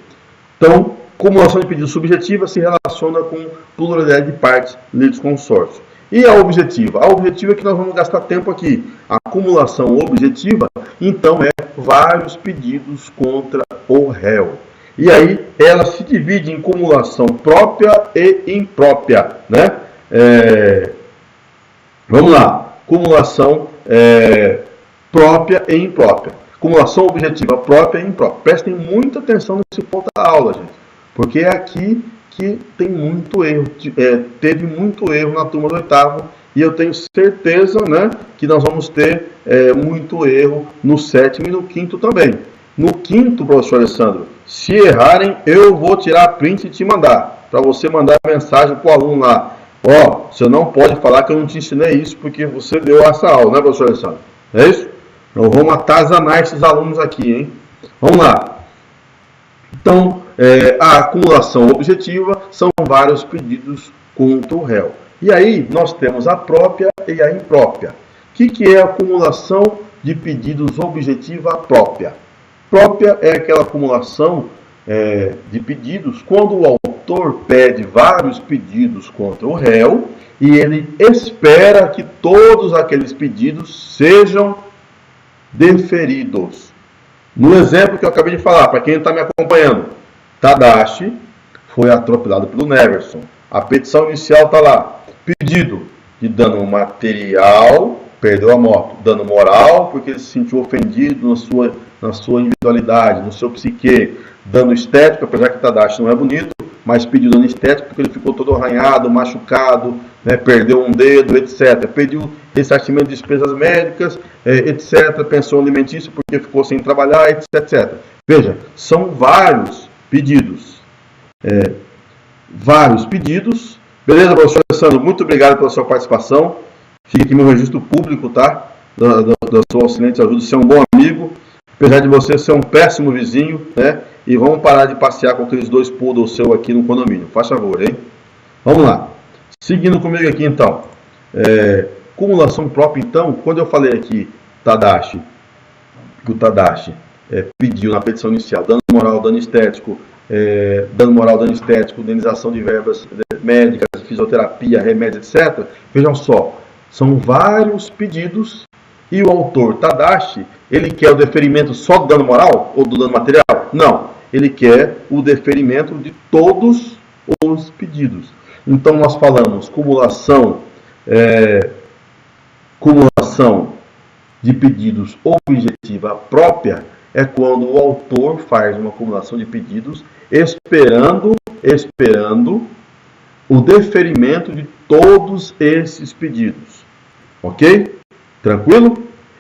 Então, acumulação de pedido subjetiva se relaciona com pluralidade de partes, litisconsórcio. E a objetiva? A objetiva é que nós vamos gastar tempo aqui. A acumulação objetiva, então, é vários pedidos contra o réu. E aí, ela se divide em acumulação própria e imprópria, né? Vamos lá. Acumulação própria e imprópria. Acumulação objetiva própria e imprópria. Prestem muita atenção nesse ponto da aula, gente. Porque é aqui que tem muito erro, teve muito erro na turma do 8º, e eu tenho certeza, né, que nós vamos ter muito erro no 7º e no 5º também. No 5º, professor Alessandro, se errarem, eu vou tirar print e te mandar, para você mandar mensagem para o aluno lá. Você não pode falar que eu não te ensinei isso, porque você deu essa aula, né, professor Alessandro? É isso? Eu vou atazanar esses alunos aqui, hein? Vamos lá. Então, a acumulação objetiva são vários pedidos contra o réu. E aí, nós temos a própria e a imprópria. O que é a acumulação de pedidos objetiva própria? Própria é aquela acumulação de pedidos quando o autor pede vários pedidos contra o réu e ele espera que todos aqueles pedidos sejam deferidos. No exemplo que eu acabei de falar, para quem está me acompanhando, Tadashi foi atropelado pelo Neverson. A petição inicial está lá. Pedido de dano material, perdeu a moto. Dano moral, porque ele se sentiu ofendido na sua individualidade, no seu psique. Dano estético, apesar que Tadashi não é bonito, mas pediu dano estético porque ele ficou todo arranhado, machucado, né, perdeu um dedo, etc. Pediu ressarcimento de despesas médicas, etc. Pensão alimentícia porque ficou sem trabalhar, etc. Veja, são vários pedidos. Beleza, professor Alessandro? Muito obrigado pela sua participação. Fica aqui meu registro público, tá? Da sua auxiliante de ajuda, ser um bom amigo. Apesar de você ser um péssimo vizinho, né? E vamos parar de passear com aqueles 2 poodles seu aqui no condomínio. Faz favor, hein? Vamos lá. Seguindo comigo aqui, então. Acumulação própria, então, quando eu falei aqui, que o Tadashi pediu na petição inicial dano moral, dano estético, indenização de verbas médicas, fisioterapia, remédios, etc. Vejam só, são vários pedidos e o autor Tadashi, ele quer o deferimento só do dano moral ou do dano material? Não, ele quer o deferimento de todos os pedidos. Então nós falamos acumulação Cumulação de pedidos objetiva própria é quando o autor faz uma acumulação de pedidos esperando o deferimento de todos esses pedidos. Ok? Tranquilo?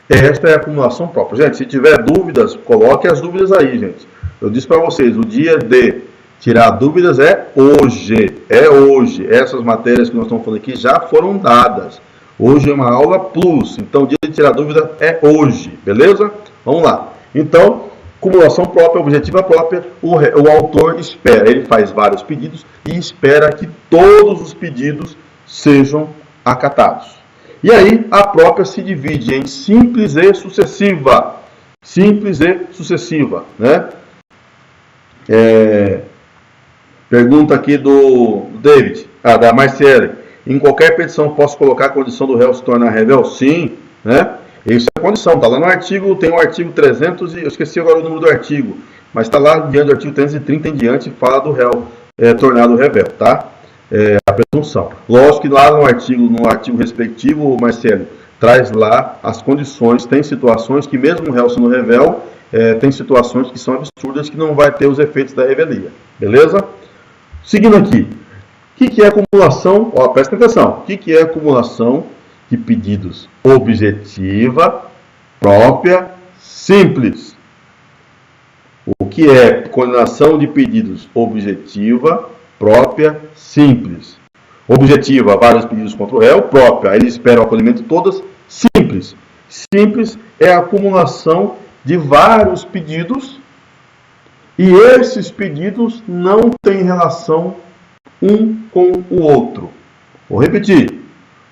Esta é a acumulação própria. Gente, se tiver dúvidas, coloque as dúvidas aí, gente. Eu disse para vocês, o dia de tirar dúvidas é hoje. É hoje. Essas matérias que nós estamos falando aqui já foram dadas. Hoje é uma aula plus, então o dia de tirar dúvida é hoje, beleza? Vamos lá. Então, acumulação própria, objetiva própria, o autor espera, ele faz vários pedidos e espera que todos os pedidos sejam acatados. E aí, a própria se divide em simples e sucessiva. Simples e sucessiva, né? Pergunta aqui do David, da Marciele. Em qualquer petição posso colocar a condição do réu se tornar rével? Sim, né? Isso é a condição, está lá no artigo, tem o artigo 300, eu esqueci agora o número do artigo, mas está lá diante do artigo 330 em diante, fala do réu tornado rével, tá? A presunção. Lógico que lá no artigo respectivo, Marcelo, traz lá as condições, tem situações que mesmo o réu sendo rével, tem situações que são absurdas, que não vai ter os efeitos da revelia, beleza? Seguindo aqui. O que é acumulação? Presta atenção. O que é acumulação de pedidos objetiva, própria, simples? O que é condenação de pedidos objetiva, própria, simples? Objetiva, vários pedidos contra o réu. Própria, aí ele espera o acolhimento de todas. Simples. Simples é a acumulação de vários pedidos e esses pedidos não têm relação um com o outro. Vou repetir.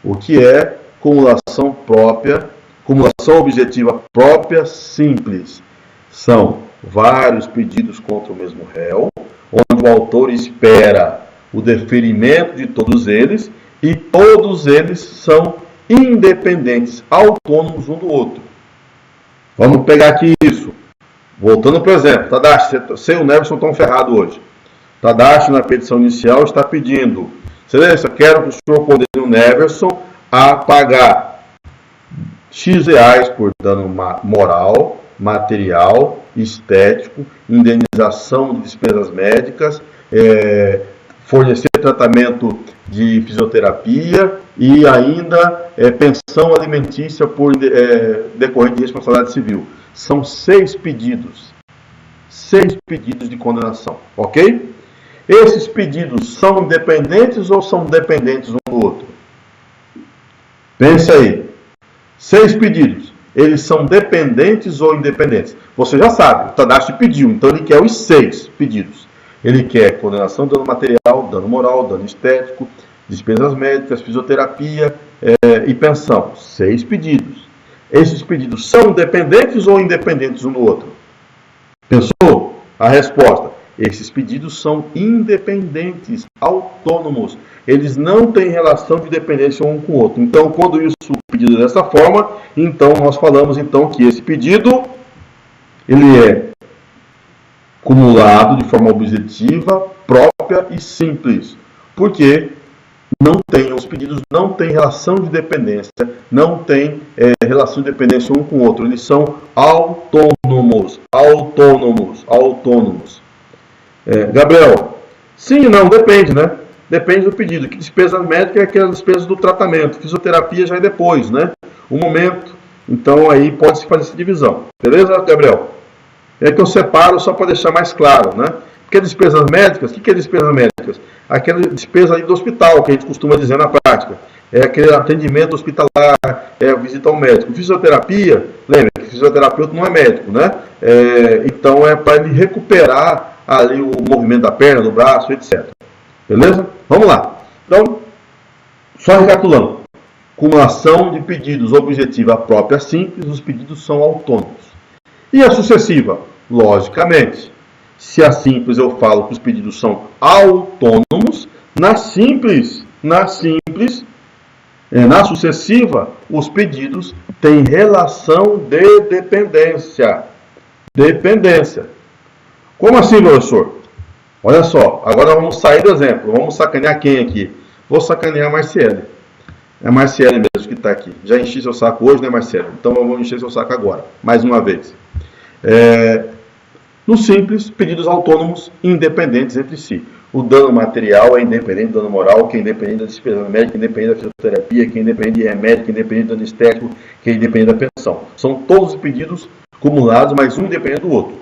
O que é acumulação própria, acumulação objetiva própria simples? São vários pedidos contra o mesmo réu, onde o autor espera o deferimento de todos eles e todos eles são independentes, autônomos um do outro. Vamos pegar aqui isso. Voltando para o exemplo. Tadashi, você e o Neverson estão ferrados hoje. Tadashi, na petição inicial, está pedindo: Excelência, quero que o senhor condene o Neverson a pagar X reais por dano moral, material, estético, indenização de despesas médicas, fornecer tratamento de fisioterapia e ainda pensão alimentícia por decorrente de responsabilidade civil. São 6 pedidos. 6 pedidos de condenação, ok? Esses pedidos são independentes ou são dependentes um do outro? Pense aí. 6 pedidos. Eles são dependentes ou independentes? Você já sabe, o Tadashi pediu, então ele quer os 6 pedidos. Ele quer condenação, dano material, dano moral, dano estético, despesas médicas, fisioterapia e pensão. 6 pedidos. Esses pedidos são dependentes ou independentes um do outro? Pensou? A resposta: esses pedidos são independentes, autônomos. Eles não têm relação de dependência um com o outro. Então, quando isso é pedido dessa forma, então nós falamos então que esse pedido ele é acumulado de forma objetiva, própria e simples. Porque os pedidos não têm relação de dependência, não têm relação de dependência um com o outro. Eles são autônomos. Gabriel, sim e não, depende, né? Depende do pedido. Que despesa médica é aquelas despesas do tratamento. Fisioterapia já é depois, né? O momento. Então aí pode-se fazer essa divisão. Beleza, Gabriel? É que eu separo só para deixar mais claro, né? Porque despesas médicas, o que é despesas médicas? Aquela despesa ali do hospital, que a gente costuma dizer na prática. É aquele atendimento hospitalar, visita ao médico. Fisioterapia, lembra que fisioterapeuta não é médico, né? Então é para ele recuperar ali o movimento da perna, do braço, etc. Beleza? Vamos lá. Então, só recapitulando. Acumulação de pedidos objetiva própria simples, os pedidos são autônomos. E a sucessiva? Logicamente. Se a simples eu falo que os pedidos são autônomos, na sucessiva, os pedidos têm relação de dependência. Dependência. Como assim, professor? Olha só, agora vamos sair do exemplo. Vamos sacanear quem aqui? Vou sacanear a Marciele. É a Marciele mesmo que está aqui. Já enchi seu saco hoje, né, Marciele? Então eu vou encher seu saco agora, mais uma vez. No simples, pedidos autônomos independentes entre si. O dano material é independente do dano moral, que é independente da despesa médica, que é independente da fisioterapia, que é independente de remédio, que é independente do dano estético, que é independente da pensão. São todos os pedidos cumulados, mas um independente do outro.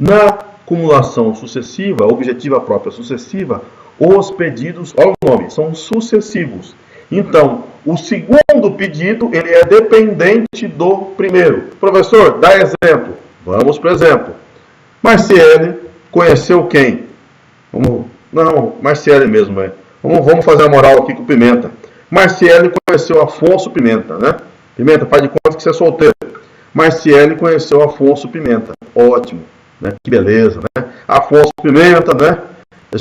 Na cumulação sucessiva, objetiva própria sucessiva, os pedidos, olha o nome, são sucessivos. Então, o segundo pedido, ele é dependente do primeiro. Professor, dá exemplo. Vamos para o exemplo. Marciele conheceu quem? Não, Marciele mesmo, Vamos fazer a moral aqui com Pimenta. Marciele conheceu Afonso Pimenta, né? Pimenta, faz de conta que você é solteiro. Marciele conheceu Afonso Pimenta. Ótimo, né? Que beleza, né? Afonso Pimenta, né?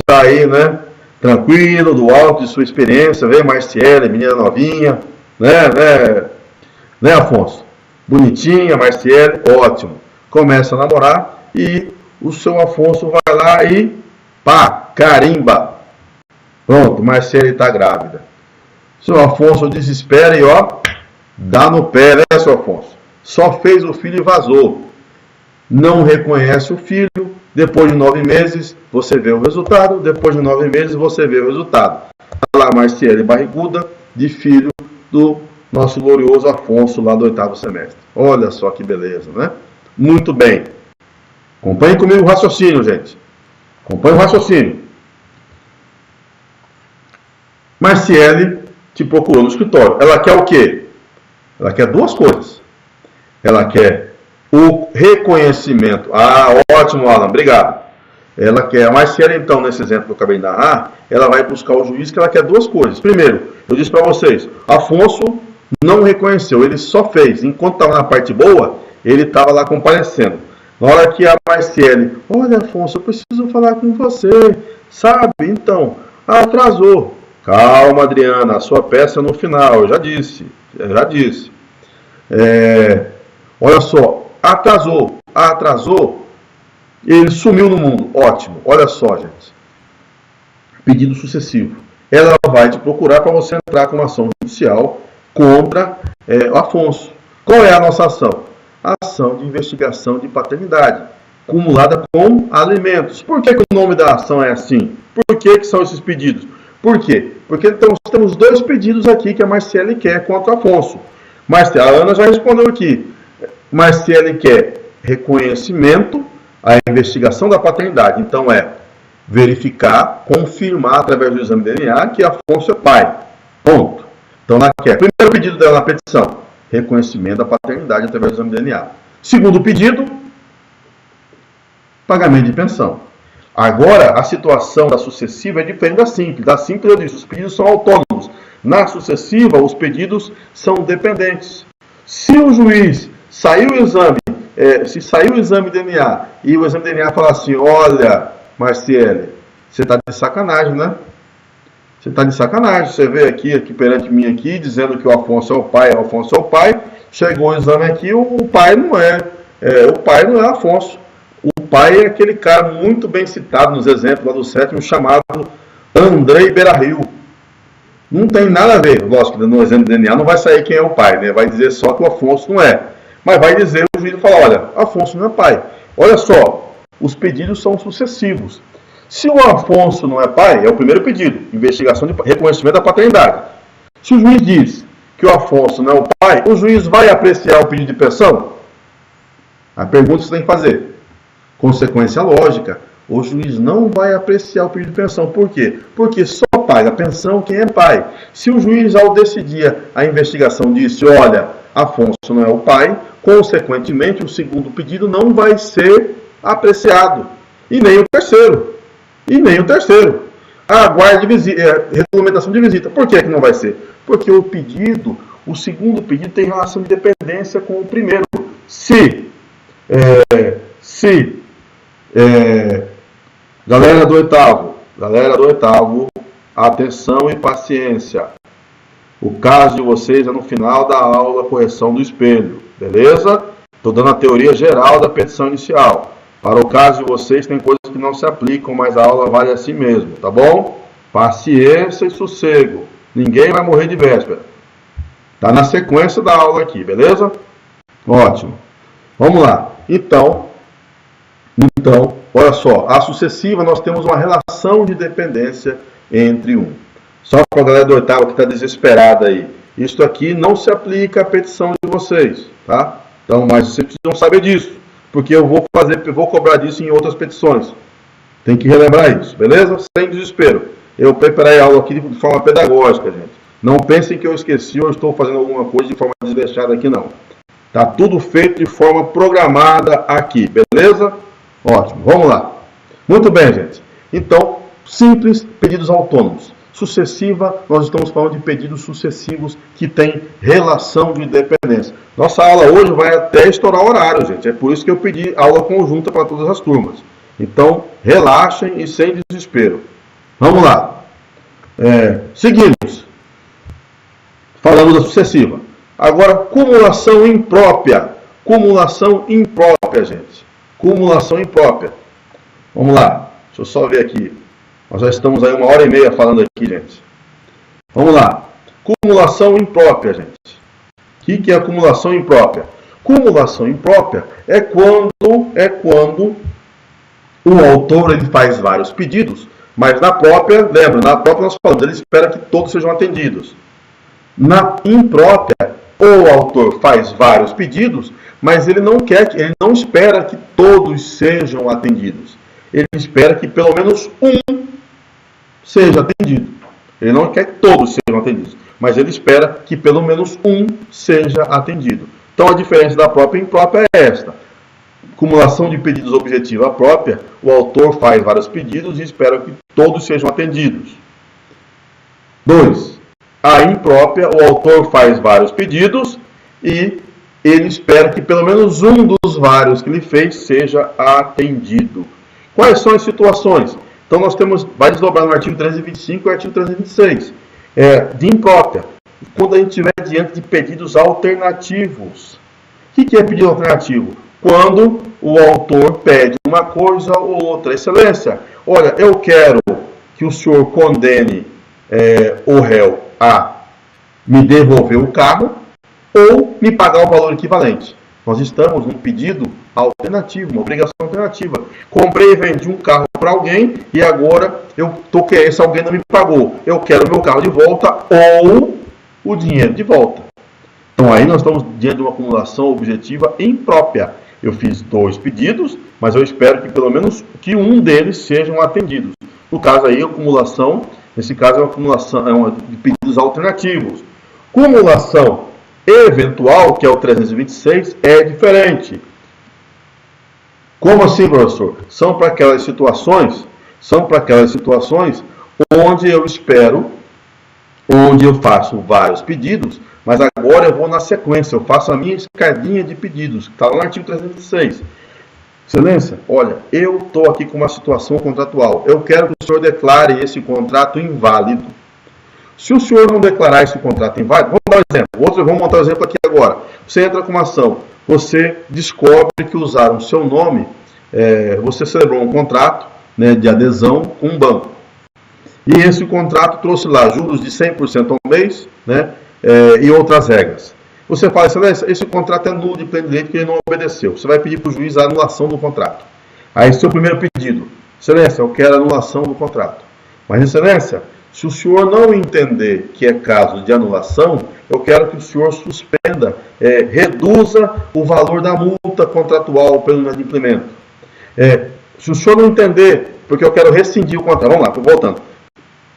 Já aí, né? Tranquilo, do alto de sua experiência, vê Marciele, menina novinha, né, Afonso? Bonitinha, Marciele, ótimo. Começa a namorar e o seu Afonso vai lá e pá, carimba. Pronto, Marciele está grávida. Seu Afonso desespera e dá no pé, né, seu Afonso? Só fez o filho e vazou. Não reconhece o filho. Depois de 9 meses, você vê o resultado. Depois de 9 meses, você vê o resultado. Olha lá, Marciele barriguda, de filho do nosso glorioso Afonso, lá do 8º semestre. Olha só que beleza, né? Muito bem. Acompanhe comigo o raciocínio, gente. Acompanhe o raciocínio. Marciele te procurou no escritório. Ela quer o quê? Ela quer 2 coisas. Ela quer o reconhecimento. Ótimo, Alan, obrigado. Ela quer, a Marciele, então, nesse exemplo que eu acabei de narrar, ela vai buscar o juiz que ela quer 2 coisas. Primeiro, eu disse para vocês, Afonso não reconheceu, ele só fez. Enquanto estava na parte boa, ele estava lá comparecendo. Na hora que a Marciele, olha, Afonso, eu preciso falar com você, sabe? Então, atrasou. Calma, Adriana, a sua peça no final, eu já disse. Olha só, atrasou, ele sumiu no mundo. Ótimo, olha só, gente. Pedido sucessivo. Ela vai te procurar para você entrar com uma ação judicial contra Afonso. Qual é a nossa ação? A ação de investigação de paternidade, cumulada com alimentos. Por que o nome da ação é assim? Por que são esses pedidos? Por quê? Porque então, temos 2 pedidos aqui que a Marciele quer contra Afonso. A Ana já respondeu aqui. Marciele quer reconhecimento, a investigação da paternidade. Então verificar, confirmar através do exame de DNA que Afonso é pai. Ponto. Então ela quer. Primeiro pedido dela na petição, reconhecimento da paternidade através do exame de DNA. Segundo pedido, pagamento de pensão. Agora, a situação da sucessiva é diferente da simples. Da simples, eu disse, os pedidos são autônomos. Na sucessiva, os pedidos são dependentes. Se o juiz saiu o exame, se saiu o exame de DNA e o exame de DNA falar assim, olha, Marciele, você está de sacanagem, né? Você está de sacanagem. Você veio aqui perante mim aqui, dizendo que o Afonso é o pai, chegou o exame aqui, o pai não é Afonso. O pai é aquele cara muito bem citado nos exemplos lá do 7º, chamado Andrei Beira-Rio. Não tem nada a ver, lógico, no exame de DNA não vai sair quem é o pai, né? Vai dizer só que o Afonso não é. Mas vai dizer, o juiz fala, olha, Afonso não é pai. Olha só, os pedidos são sucessivos. Se o Afonso não é pai, é o primeiro pedido, investigação de reconhecimento da paternidade. Se o juiz diz que o Afonso não é o pai, o juiz vai apreciar o pedido de pensão? A pergunta que você tem que fazer. Consequência lógica, o juiz não vai apreciar o pedido de pensão. Por quê? Porque só paga a pensão quem é pai. Se o juiz, ao decidir a investigação, disse, olha, Afonso não é o pai, consequentemente, o segundo pedido não vai ser apreciado. E nem o terceiro. Aguarde regulamentação de visita. Por que não vai ser? Porque o segundo pedido tem relação de dependência com o primeiro. Galera do oitavo, atenção e paciência. O caso de vocês é no final da aula, correção do espelho, beleza? Estou dando a teoria geral da petição inicial. Para o caso de vocês tem coisas que não se aplicam, mas a aula vale assim mesmo, tá bom? Paciência e sossego. Ninguém vai morrer de véspera. Está na sequência da aula aqui, beleza? Ótimo. Vamos lá. Então, olha só. A sucessiva, nós temos uma relação de dependência entre um. Só para a galera do oitavo que está desesperada aí. Isso aqui não se aplica à petição de vocês, tá? Então, mas vocês precisam saber disso. Porque eu vou cobrar disso em outras petições. Tem que relembrar isso, beleza? Sem desespero. Eu preparei a aula aqui de forma pedagógica, gente. Não pensem que eu esqueci ou estou fazendo alguma coisa de forma desleixada aqui, não. Tá tudo feito de forma programada aqui, beleza? Ótimo, vamos lá. Muito bem, gente. Então, simples, pedidos autônomos. Sucessiva, nós estamos falando de pedidos sucessivos que têm relação de dependência. Nossa aula hoje vai até estourar o horário, gente. É por isso que eu pedi aula conjunta para todas as turmas. Então, relaxem e sem desespero. Vamos lá. Seguimos. Falamos da sucessiva. Agora, cumulação imprópria. Cumulação imprópria, gente. Cumulação imprópria. Vamos lá. Deixa eu só ver aqui. Nós já estamos aí 1h30 falando aqui, gente. Vamos lá. Cumulação imprópria, gente. O que é acumulação imprópria? Cumulação imprópria é quando o autor ele faz vários pedidos, mas na própria, lembra, na própria nós falamos, ele espera que todos sejam atendidos. Na imprópria, o autor faz vários pedidos, mas ele não espera que todos sejam atendidos. Ele espera que pelo menos um seja atendido. Ele não quer que todos sejam atendidos, mas ele espera que pelo menos um seja atendido. Então a diferença da própria e imprópria é esta. Acumulação de pedidos objetiva própria, o autor faz vários pedidos e espera que todos sejam atendidos. 2. A imprópria, o autor faz vários pedidos e ele espera que pelo menos um dos vários que ele fez seja atendido. Quais são as situações? Então nós temos, vai desdobrar no artigo 325 e artigo 326. De imprópria, quando a gente estiver diante de pedidos alternativos. O que é pedido alternativo? Quando o autor pede uma coisa ou outra. Excelência, olha, eu quero que o senhor condene o réu a me devolver o carro ou me pagar o valor equivalente. Nós estamos num pedido alternativo, uma obrigação alternativa. Comprei e vendi um carro para alguém e agora esse alguém não me pagou. Eu quero o meu carro de volta ou o dinheiro de volta. Então aí nós estamos diante de uma acumulação objetiva imprópria. Eu fiz 2 pedidos, mas eu espero que pelo menos que um deles sejam atendidos. No caso aí, acumulação, nesse caso é uma acumulação de pedidos alternativos. Cumulação eventual, que é o 326, é diferente. Como assim, professor? São para aquelas situações onde eu faço vários pedidos, mas agora eu vou na sequência, eu faço a minha escadinha de pedidos, que está lá no artigo 326. Excelência, olha, eu estou aqui com uma situação contratual, eu quero que o senhor declare esse contrato inválido. Se o senhor não declarar esse contrato inválido, vamos dar um exemplo, vamos montar um exemplo aqui agora. Você entra com uma ação, você descobre que usaram o seu nome, você celebrou um contrato de adesão com um banco. E esse contrato trouxe lá juros de 100% ao mês, e outras regras. Você fala, excelência, esse contrato é nulo de pleno direito que ele não obedeceu. Você vai pedir para o juiz a anulação do contrato. Aí, seu primeiro pedido, excelência, eu quero a anulação do contrato. Mas, excelência, se o senhor não entender que é caso de anulação, eu quero que o senhor suspenda, reduza o valor da multa contratual pelo inadimplemento. Se o senhor não entender, porque eu quero rescindir o contrato, vamos lá, voltando.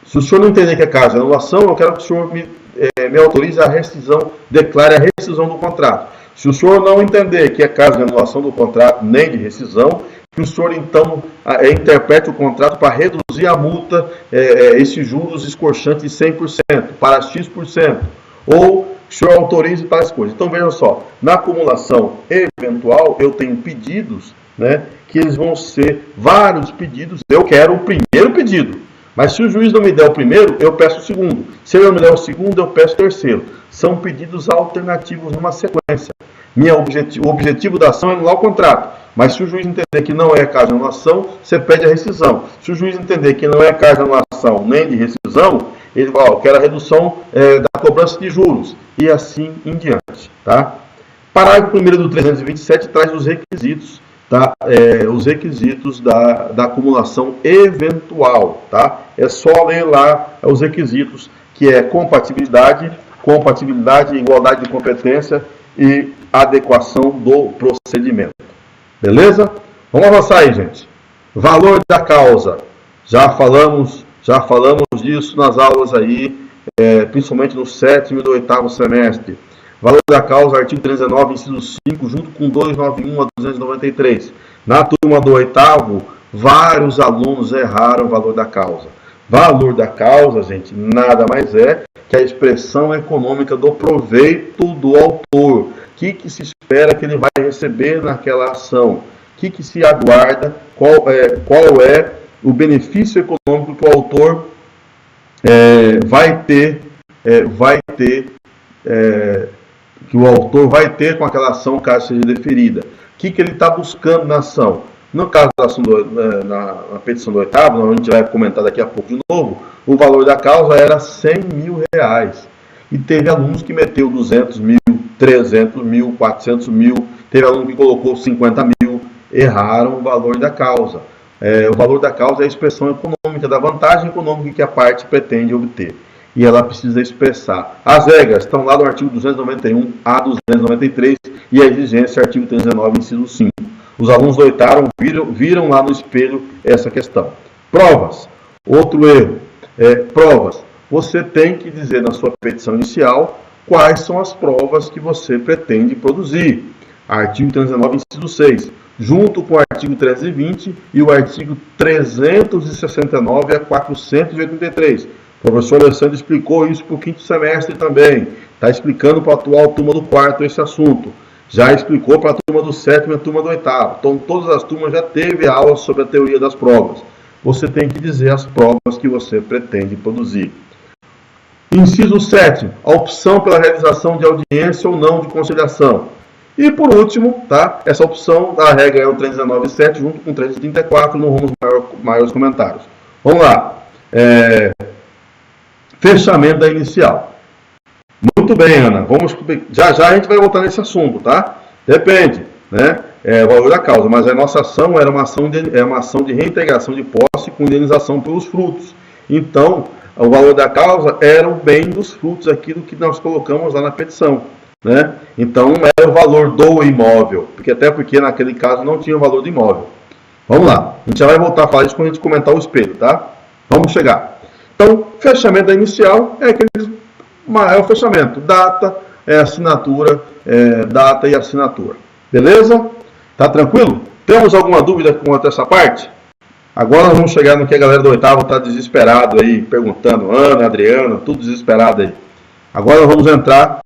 Se o senhor não entender que é caso de anulação, eu quero que o senhor me autorize a rescisão, declare a rescisão do contrato. Se o senhor não entender que é caso de anulação do contrato, nem de rescisão, que o senhor então interprete o contrato para reduzir a multa, esses juros escorchantes de 100% para X%, ou que o senhor autorize tais coisas. Então veja só, na acumulação eventual eu tenho pedidos, que eles vão ser vários pedidos, eu quero o primeiro pedido. Mas se o juiz não me der o primeiro, eu peço o segundo. Se ele não me der o segundo, eu peço o terceiro. São pedidos alternativos numa sequência. O objetivo da ação é anular o contrato. Mas se o juiz entender que não é caso de anulação, você pede a rescisão. Se o juiz entender que não é caso de anulação nem de rescisão, Ele vai, eu quero a redução da cobrança de juros, e assim em diante. Tá? Parágrafo 1º do 327 traz os requisitos, tá? Os requisitos da acumulação eventual. Tá? É só ler lá os requisitos, que é compatibilidade, igualdade de competência e adequação do procedimento. Beleza? Vamos avançar aí, gente. Valor da causa. Já falamos disso nas aulas aí, principalmente no 7º e do 8º semestre. Valor da causa, artigo 319, inciso 5, junto com 291 a 293. Na turma do 8º, vários alunos erraram o valor da causa. Valor da causa, gente, nada mais é que a expressão econômica do proveito do autor. O que se espera que ele vai receber naquela ação? O que se aguarda? Qual é o benefício econômico que o autor que o autor vai ter com aquela ação, caso seja deferida? O que ele está buscando na ação? No caso da ação na petição do 8º, a gente vai comentar daqui a pouco de novo, o valor da causa era R$100.000. E teve alunos que meteu 200 mil, 300 mil, 400 mil, teve aluno que colocou 50 mil, erraram o valor da causa. O valor da causa é a expressão econômica da vantagem econômica que a parte pretende obter. E ela precisa expressar. As regras estão lá no artigo 291 a 293 e a exigência artigo 319, inciso 5. Os alunos do 8º viram lá no espelho essa questão. Provas. Outro erro. Provas. Você tem que dizer na sua petição inicial quais são as provas que você pretende produzir. Artigo 319, inciso 6. Junto com o artigo 320 e o artigo 369 a 483. O professor Alessandro explicou isso para o 5º semestre também. Está explicando para a atual turma do 4º esse assunto. Já explicou para a turma do 7º e a turma do 8º. Então, todas as turmas já teve aula sobre a teoria das provas. Você tem que dizer as provas que você pretende produzir. Inciso 7. A opção pela realização de audiência ou não de conciliação. E, por último, tá? Essa opção, a regra é o 319.7, junto com o 334, não vamos maiores comentários. Vamos lá. Fechamento da inicial. Muito bem, Ana. Já a gente vai voltar nesse assunto, tá? Depende, né? O valor da causa, mas a nossa ação era uma ação de reintegração de posse com indenização pelos frutos. Então, o valor da causa era o bem dos frutos, aquilo que nós colocamos lá na petição, né? Então, não era o valor do imóvel, até porque naquele caso não tinha o valor do imóvel. Vamos lá. A gente já vai voltar a falar isso quando a gente comentar o espelho, tá? Vamos chegar. Então, fechamento da inicial é o fechamento. Data, assinatura, data e assinatura. Beleza? Tá tranquilo? Temos alguma dúvida quanto a essa parte? Agora nós vamos chegar no que a galera do 8º está desesperado aí, perguntando, Ana, Adriana, tudo desesperado aí. Agora nós vamos entrar